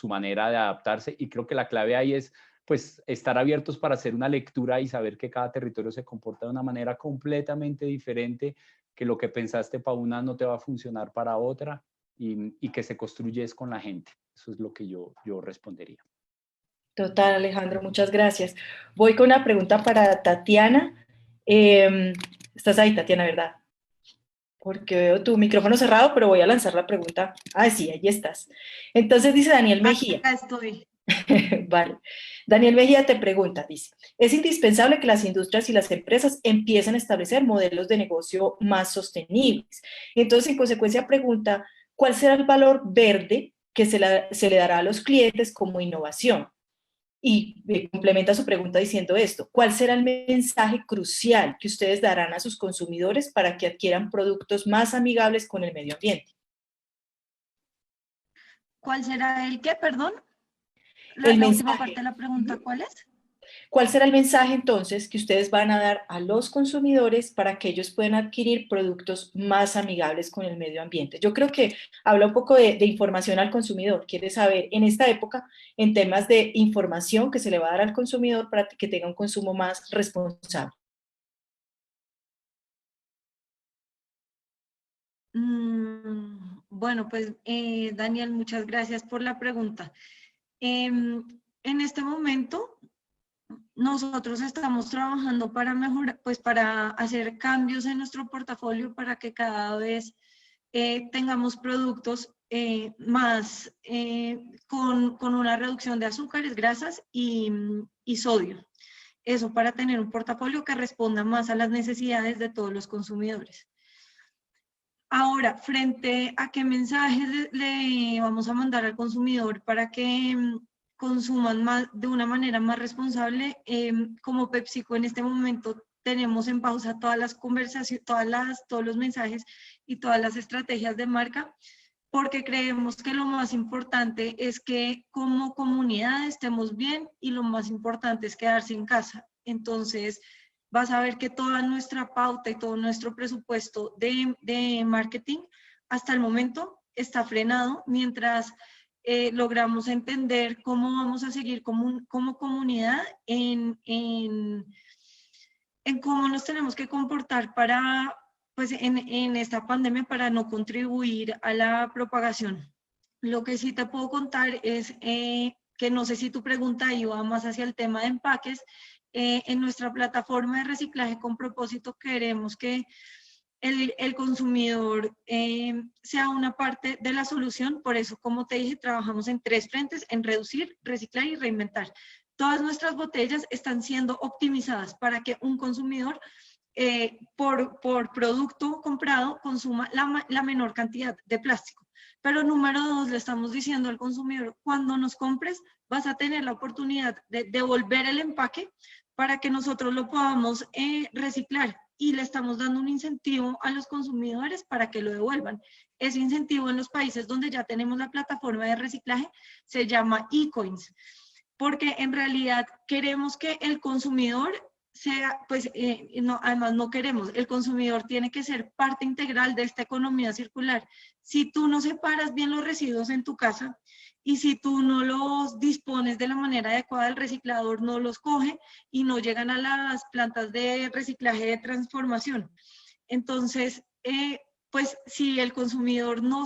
manera de adaptarse y creo que la clave ahí es pues estar abiertos para hacer una lectura y saber que cada territorio se comporta de una manera completamente diferente, que lo que pensaste para una no te va a funcionar para otra y que se construye es con la gente. Eso es lo que yo respondería. Total, Alejandro, muchas gracias. Voy con una pregunta para Tatiana. Estás ahí, Tatiana, ¿verdad? Porque veo tu micrófono cerrado, pero voy a lanzar la pregunta. Ah, sí, ahí estás. Entonces dice Daniel Mejía. Acá estoy. Vale. Daniel Mejía te pregunta, dice, es indispensable que las industrias y las empresas empiecen a establecer modelos de negocio más sostenibles. Entonces, en consecuencia, pregunta, ¿cuál será el valor verde que se le dará a los clientes como innovación? Y complementa su pregunta diciendo esto, ¿cuál será el mensaje crucial que ustedes darán a sus consumidores para que adquieran productos más amigables con el medio ambiente? ¿Cuál será el qué, perdón? El La mensaje. última parte de la pregunta, ¿cuál es? ¿Cuál será el mensaje entonces que ustedes van a dar a los consumidores para que ellos puedan adquirir productos más amigables con el medio ambiente? Yo creo que habla un poco de información al consumidor. Quiere saber en esta época, en temas de información que se le va a dar al consumidor para que tenga un consumo más responsable. Bueno, pues Daniel, muchas gracias por la pregunta. En este momento, nosotros estamos trabajando para mejorar, pues para hacer cambios en nuestro portafolio para que cada vez tengamos productos más con una reducción de azúcares, grasas y sodio. Eso para tener un portafolio que responda más a las necesidades de todos los consumidores. Ahora, frente a qué mensajes le vamos a mandar al consumidor para que consuman más, de una manera más responsable, como PepsiCo en este momento tenemos en pausa todas las conversaciones, todos los mensajes y todas las estrategias de marca, porque creemos que lo más importante es que como comunidad estemos bien y lo más importante es quedarse en casa. Entonces, vas a ver que toda nuestra pauta y todo nuestro presupuesto de marketing hasta el momento está frenado mientras logramos entender cómo vamos a seguir como comunidad en cómo nos tenemos que comportar para, pues, en esta pandemia para no contribuir a la propagación. Lo que sí te puedo contar es que no sé si tu pregunta iba más hacia el tema de empaques. En nuestra plataforma de reciclaje con propósito queremos que el consumidor sea una parte de la solución. Por eso, como te dije, trabajamos en 3 frentes, en reducir, reciclar y reinventar. Todas nuestras botellas están siendo optimizadas para que un consumidor por producto comprado consuma la menor cantidad de plástico. Pero número 2, le estamos diciendo al consumidor, cuando nos compres vas a tener la oportunidad de devolver el empaque para que nosotros lo podamos reciclar, y le estamos dando un incentivo a los consumidores para que lo devuelvan. Ese incentivo en los países donde ya tenemos la plataforma de reciclaje se llama eCoins, porque en realidad queremos que el consumidor sea, pues, no, además no queremos, el consumidor tiene que ser parte integral de esta economía circular. Si tú no separas bien los residuos en tu casa y si tú no los dispones de la manera adecuada, el reciclador no los coge y no llegan a las plantas de reciclaje de transformación. Entonces, pues si el consumidor no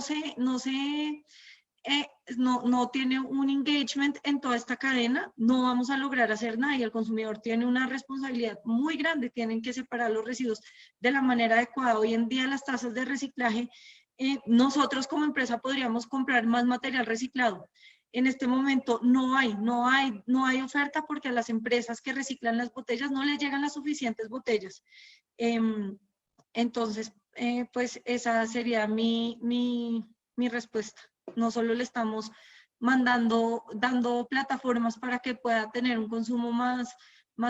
tiene un engagement en toda esta cadena, no vamos a lograr hacer nada, y el consumidor tiene una responsabilidad muy grande. Tienen que separar los residuos de la manera adecuada. Hoy en día las tasas de reciclaje, nosotros como empresa podríamos comprar más material reciclado. En este momento no hay oferta porque a las empresas que reciclan las botellas no les llegan las suficientes botellas. Entonces, pues esa sería mi respuesta. No solo le estamos dando plataformas para que pueda tener un consumo más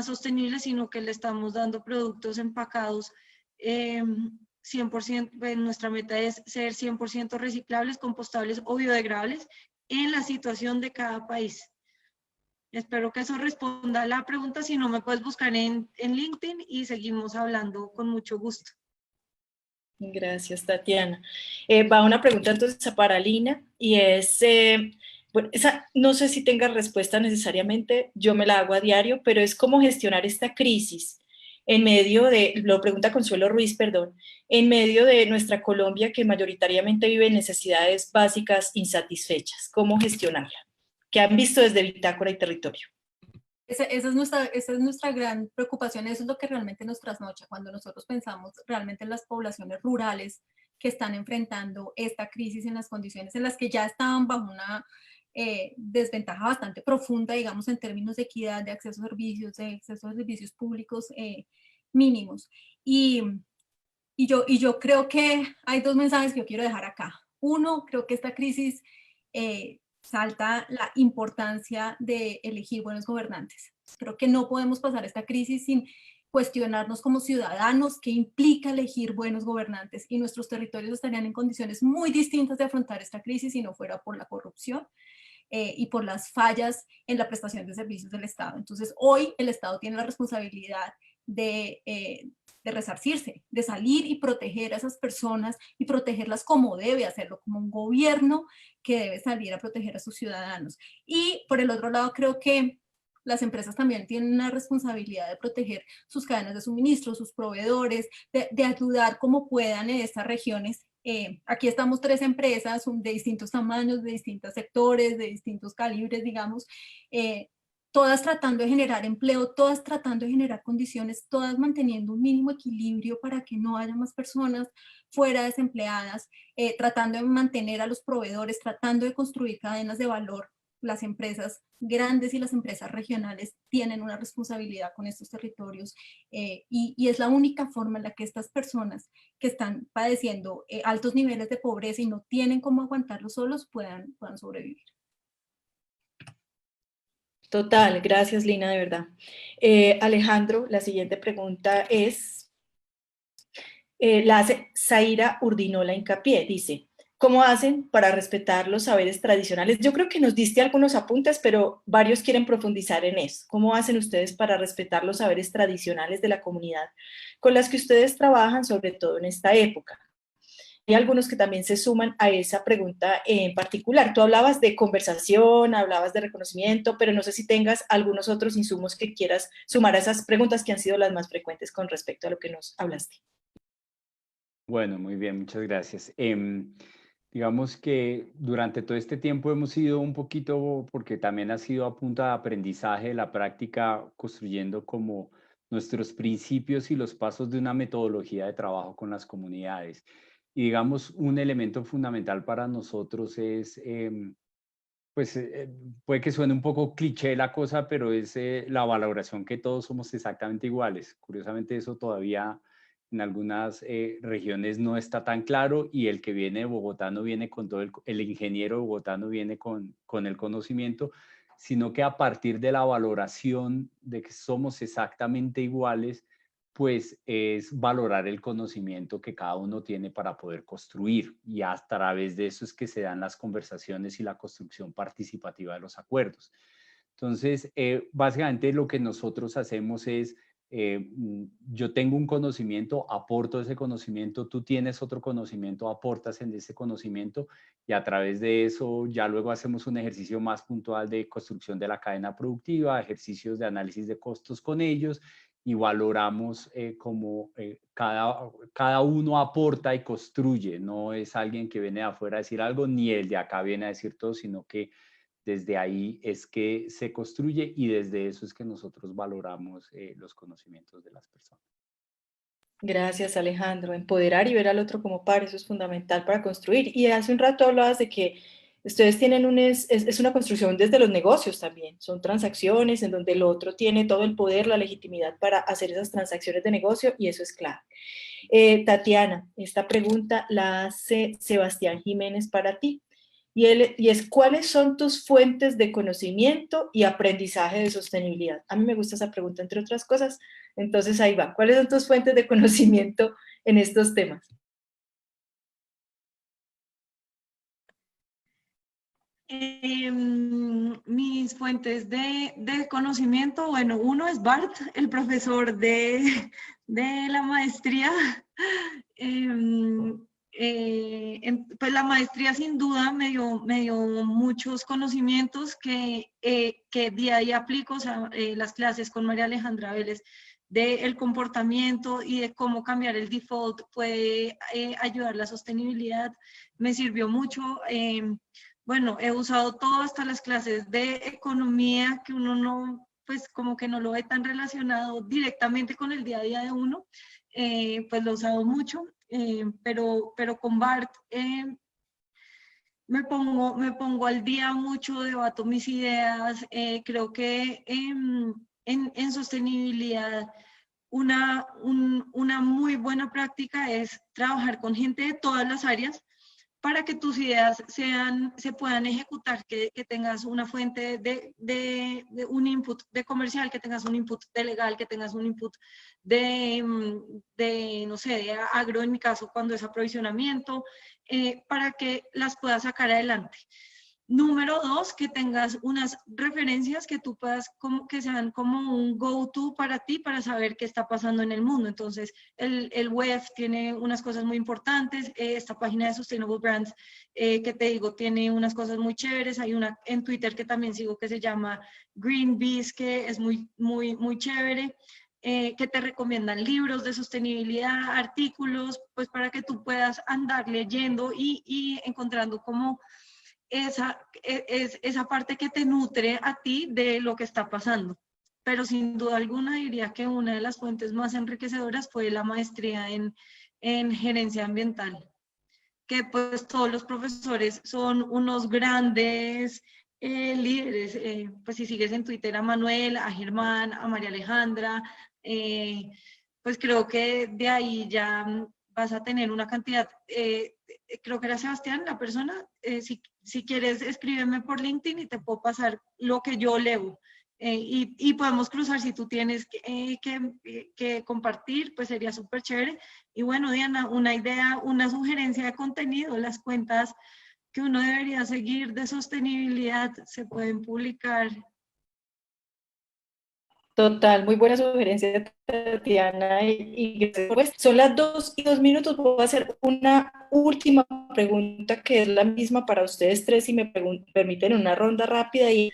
sostenible, sino que le estamos dando productos empacados 100%, nuestra meta es ser 100% reciclables, compostables o biodegradables en la situación de cada país. Espero que eso responda a la pregunta. Si no, me puedes buscar en LinkedIn y seguimos hablando con mucho gusto. Gracias, Tatiana. Va una pregunta entonces para Lina, y es, bueno, esa no sé si tenga respuesta necesariamente, yo me la hago a diario, pero es cómo gestionar esta crisis en medio de, lo pregunta Consuelo Ruiz, perdón, en medio de nuestra Colombia que mayoritariamente vive en necesidades básicas insatisfechas. ¿Cómo gestionarla? ¿Qué han visto desde Bitácora y Territorio? Esa es nuestra gran preocupación, eso es lo que realmente nos trasnocha cuando nosotros pensamos realmente en las poblaciones rurales que están enfrentando esta crisis en las condiciones en las que ya estaban bajo una desventaja bastante profunda, digamos, en términos de equidad, de acceso a servicios públicos mínimos. Y yo creo que hay dos mensajes que yo quiero dejar acá. Uno, creo que esta crisis salta la importancia de elegir buenos gobernantes. Creo que no podemos pasar esta crisis sin cuestionarnos como ciudadanos qué implica elegir buenos gobernantes, y nuestros territorios estarían en condiciones muy distintas de afrontar esta crisis si no fuera por la corrupción y por las fallas en la prestación de servicios del Estado. Entonces, hoy el Estado tiene la responsabilidad de resarcirse, de salir y proteger a esas personas y protegerlas como debe hacerlo, como un gobierno que debe salir a proteger a sus ciudadanos. Y por el otro lado, creo que las empresas también tienen una responsabilidad de proteger sus cadenas de suministro, sus proveedores, de ayudar como puedan en estas regiones. Aquí estamos 3 empresas de distintos tamaños, de distintos sectores, de distintos calibres, digamos, todas tratando de generar empleo, todas tratando de generar condiciones, todas manteniendo un mínimo equilibrio para que no haya más personas fuera desempleadas, tratando de mantener a los proveedores, tratando de construir cadenas de valor. Las empresas grandes y las empresas regionales tienen una responsabilidad con estos territorios y es la única forma en la que estas personas que están padeciendo altos niveles de pobreza y no tienen cómo aguantarlo solos puedan sobrevivir. Total, gracias Lina, de verdad. Alejandro, la siguiente pregunta es, la hace Zaira Urdinola Hincapié, dice, ¿cómo hacen para respetar los saberes tradicionales? Yo creo que nos diste algunos apuntes, pero varios quieren profundizar en eso. ¿Cómo hacen ustedes para respetar los saberes tradicionales de la comunidad con las que ustedes trabajan, sobre todo en esta época? Hay algunos que también se suman a esa pregunta en particular. Tú hablabas de conversación, hablabas de reconocimiento, pero no sé si tengas algunos otros insumos que quieras sumar a esas preguntas que han sido las más frecuentes con respecto a lo que nos hablaste. Bueno, muy bien, muchas gracias. Digamos que durante todo este tiempo hemos ido un poquito, porque también ha sido a punta de aprendizaje de la práctica, construyendo como nuestros principios y los pasos de una metodología de trabajo con las comunidades. Y digamos, un elemento fundamental para nosotros es, pues puede que suene un poco cliché la cosa, pero es la valoración que todos somos exactamente iguales. Curiosamente eso todavía en algunas regiones no está tan claro, y el que viene de Bogotá no viene con todo el ingeniero de Bogotá no viene con el conocimiento, sino que a partir de la valoración de que somos exactamente iguales, pues es valorar el conocimiento que cada uno tiene para poder construir, y a través de eso es que se dan las conversaciones y la construcción participativa de los acuerdos. Entonces, básicamente lo que nosotros hacemos es, yo tengo un conocimiento, aporto ese conocimiento, tú tienes otro conocimiento, aportas en ese conocimiento, y a través de eso ya luego hacemos un ejercicio más puntual de construcción de la cadena productiva, ejercicios de análisis de costos con ellos, y valoramos cómo cada uno aporta y construye. No es alguien que viene de afuera a decir algo, ni el de acá viene a decir todo, sino que desde ahí es que se construye, y desde eso es que nosotros valoramos los conocimientos de las personas. Gracias, Alejandro. Empoderar y ver al otro como par, eso es fundamental para construir. Y hace un rato hablabas de que ustedes tienen es una construcción desde los negocios también. Son transacciones en donde el otro tiene todo el poder, la legitimidad para hacer esas transacciones de negocio, y eso es clave. Tatiana, esta pregunta la hace Sebastián Jiménez para ti. y es ¿cuáles son tus fuentes de conocimiento y aprendizaje de sostenibilidad? A mí me gusta esa pregunta, entre otras cosas. Entonces ahí va. ¿Cuáles son tus fuentes de conocimiento en estos temas? Mis fuentes de conocimiento, bueno, uno es Bart, el profesor de la maestría. Pues la maestría sin duda me dio muchos conocimientos que día a día aplico, o sea, las clases con María Alejandra Vélez del comportamiento y de cómo cambiar el default puede ayudar a la sostenibilidad, me sirvió mucho. Bueno, he usado todo hasta las clases de economía, que uno no, pues como que no lo ve tan relacionado directamente con el día a día de uno, pues lo he usado mucho, pero con Bart me pongo al día mucho, debato mis ideas, creo que en sostenibilidad una muy buena práctica es trabajar con gente de todas las áreas, para que tus ideas se puedan ejecutar, que tengas una fuente de un input de comercial, que tengas un input de legal, que tengas un input no sé, de agro, en mi caso, cuando es aprovisionamiento, para que las puedas sacar adelante. Número dos, que tengas unas referencias que tú puedas, que sean como un go-to para ti, para saber qué está pasando en el mundo. Entonces, el web tiene unas cosas muy importantes, esta página de Sustainable Brands, que te digo, tiene unas cosas muy chéveres. Hay una en Twitter que también sigo que se llama Greenpeace, que es muy chévere. Que te recomiendan libros de sostenibilidad, artículos, pues para que tú puedas andar leyendo y encontrando como esa parte que te nutre a ti de lo que está pasando. Pero sin duda alguna diría que una de las fuentes más enriquecedoras fue la maestría en gerencia ambiental, que pues todos los profesores son unos grandes líderes. Pues si sigues en Twitter a Manuel, a Germán, a María Alejandra, pues creo que de ahí ya vas a tener una cantidad, creo que era Sebastián la persona, si quieres escríbeme por LinkedIn y te puedo pasar lo que yo leo, y podemos cruzar si tú tienes que compartir, pues sería súper chévere. Y bueno, Diana, una idea, una sugerencia de contenido, las cuentas que uno debería seguir de sostenibilidad se pueden publicar. Total, muy buena sugerencia, Tatiana. Pues, son las 2:02. Voy a hacer una última pregunta que es la misma para ustedes tres, si me permiten una ronda rápida. Y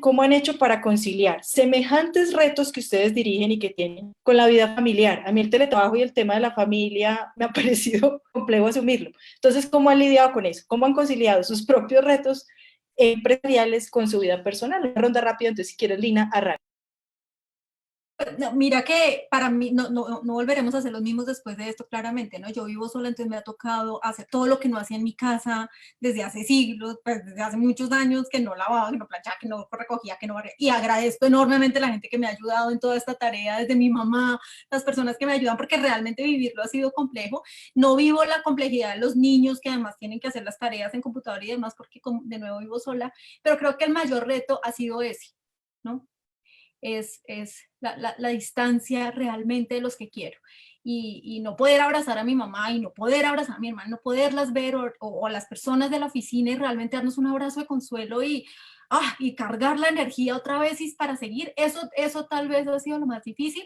¿cómo han hecho para conciliar semejantes retos que ustedes dirigen y que tienen con la vida familiar? A mí el teletrabajo y el tema de la familia me ha parecido complejo asumirlo. Entonces, ¿cómo han lidiado con eso? ¿Cómo han conciliado sus propios retos empresariales con su vida personal? Una ronda rápida, entonces si quieres, Lina, arranca. No, mira que para mí no volveremos a ser los mismos después de esto, claramente, ¿no? Yo vivo sola, entonces me ha tocado hacer todo lo que no hacía en mi casa desde hace siglos, pues desde hace muchos años, que no lavaba, que no planchaba, que no recogía, que no barría. Y agradezco enormemente a la gente que me ha ayudado en toda esta tarea, desde mi mamá, las personas que me ayudan, porque realmente vivirlo ha sido complejo. No vivo la complejidad de los niños, que además tienen que hacer las tareas en computador y demás, porque de nuevo vivo sola, pero creo que el mayor reto ha sido ese, ¿no? Es la distancia realmente de los que quiero. Y no poder abrazar a mi mamá y no poder abrazar a mi hermana, no poderlas ver o a las personas de la oficina y realmente darnos un abrazo de consuelo y cargar la energía otra vez y para seguir. Eso tal vez ha sido lo más difícil.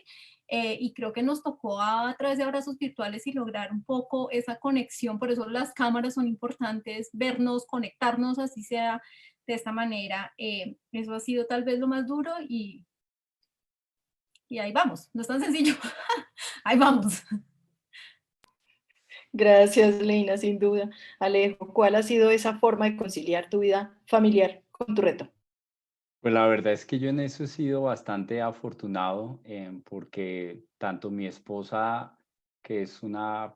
Y creo que nos tocó a través de abrazos virtuales y lograr un poco esa conexión. Por eso las cámaras son importantes, vernos, conectarnos, así sea de esta manera. Eso ha sido tal vez lo más duro y ahí vamos, no es tan sencillo, ahí vamos. Gracias, Leina, sin duda. Alejo, ¿cuál ha sido esa forma de conciliar tu vida familiar con tu reto? Pues la verdad es que yo en eso he sido bastante afortunado, porque tanto mi esposa, que es una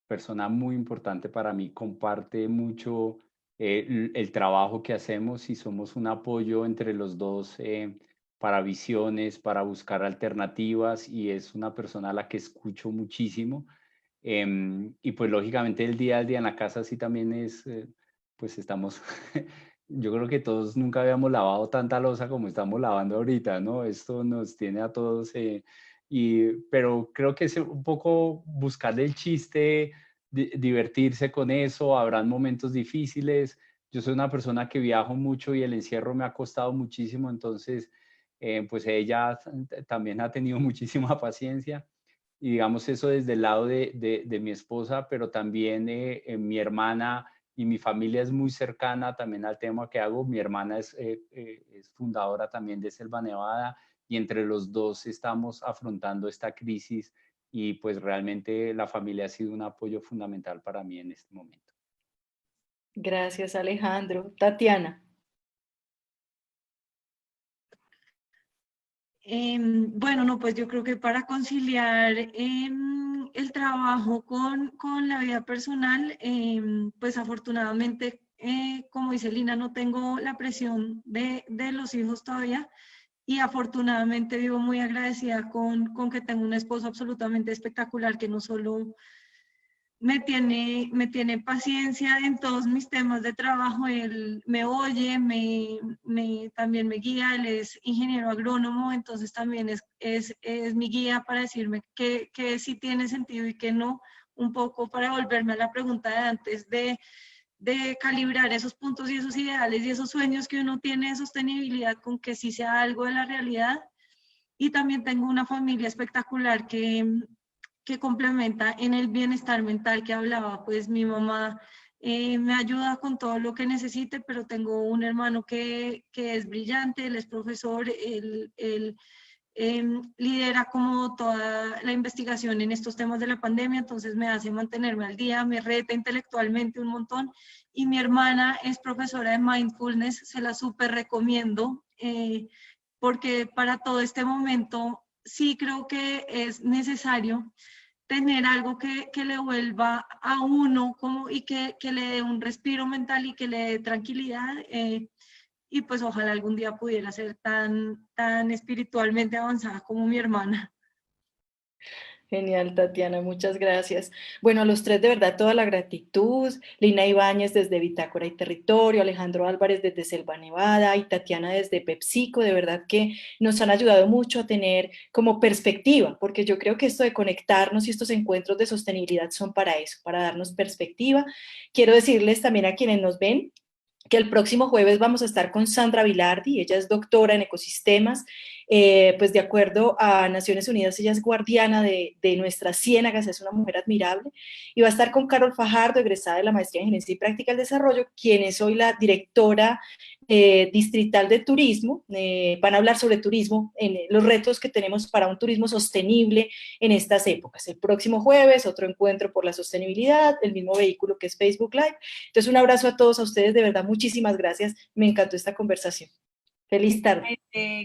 persona muy importante para mí, comparte mucho el trabajo que hacemos y somos un apoyo entre los dos, para visiones, para buscar alternativas, y es una persona a la que escucho muchísimo. Y pues lógicamente el día al día en la casa sí también es pues estamos, yo creo que todos nunca habíamos lavado tanta loza como estamos lavando ahorita, ¿no? Esto nos tiene a todos, pero creo que es un poco buscarle el chiste, divertirse con eso, habrán momentos difíciles. Yo soy una persona que viajo mucho y el encierro me ha costado muchísimo, entonces, pues ella también ha tenido muchísima paciencia. Y digamos eso desde el lado de mi esposa, pero también mi hermana y mi familia es muy cercana también al tema que hago. Mi hermana es fundadora también de Selva Nevada y entre los dos estamos afrontando esta crisis y pues realmente la familia ha sido un apoyo fundamental para mí en este momento. Gracias, Alejandro. Tatiana. Bueno, no, pues yo creo que para conciliar el trabajo con la vida personal, pues afortunadamente, como dice Lina, no tengo la presión de los hijos todavía y afortunadamente vivo muy agradecida con que tengo un esposo absolutamente espectacular que no solo me tiene paciencia en todos mis temas de trabajo. Él me oye, también me guía. Él es ingeniero agrónomo, entonces también es mi guía para decirme que sí tiene sentido y que no, un poco para volverme a la pregunta de antes de calibrar esos puntos y esos ideales y esos sueños que uno tiene de sostenibilidad con que sí sea algo de la realidad. Y también tengo una familia espectacular que complementa en el bienestar mental que hablaba. Pues mi mamá me ayuda con todo lo que necesite, pero tengo un hermano que es brillante, él es profesor, él lidera como toda la investigación en estos temas de la pandemia, entonces me hace mantenerme al día, me reta intelectualmente un montón. Y mi hermana es profesora de mindfulness, se la súper recomiendo, porque para todo este momento sí creo que es necesario tener algo que le vuelva a uno como, y que le dé un respiro mental y que le dé tranquilidad. Y pues ojalá algún día pudiera ser tan espiritualmente avanzada como mi hermana. Genial, Tatiana, muchas gracias. Bueno, a los tres de verdad toda la gratitud. Lina Ibáñez desde Bitácora y Territorio, Alejandro Álvarez desde Selva Nevada y Tatiana desde PepsiCo, de verdad que nos han ayudado mucho a tener como perspectiva, porque yo creo que esto de conectarnos y estos encuentros de sostenibilidad son para eso, para darnos perspectiva. Quiero decirles también a quienes nos ven que el próximo jueves vamos a estar con Sandra Vilardi, ella es doctora en ecosistemas, pues de acuerdo a Naciones Unidas, ella es guardiana de nuestras ciénagas, es una mujer admirable, y va a estar con Carol Fajardo, egresada de la Maestría en Gerencia y Práctica del Desarrollo, quien es hoy la directora distrital de turismo. Van a hablar sobre turismo, los retos que tenemos para un turismo sostenible en estas épocas. El próximo jueves, otro encuentro por la sostenibilidad, el mismo vehículo que es Facebook Live. Entonces, un abrazo a todos, a ustedes, de verdad, muchísimas gracias. Me encantó esta conversación. Feliz tarde.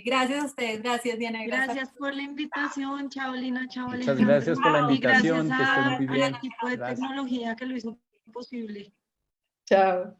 Gracias a ustedes, gracias Diana. Gracias por la invitación, chao Lina, chao Muchas Alejandro. gracias por la Y gracias invitación, que estén muy al bien. equipo de Gracias. tecnología que lo hizo posible. Chao.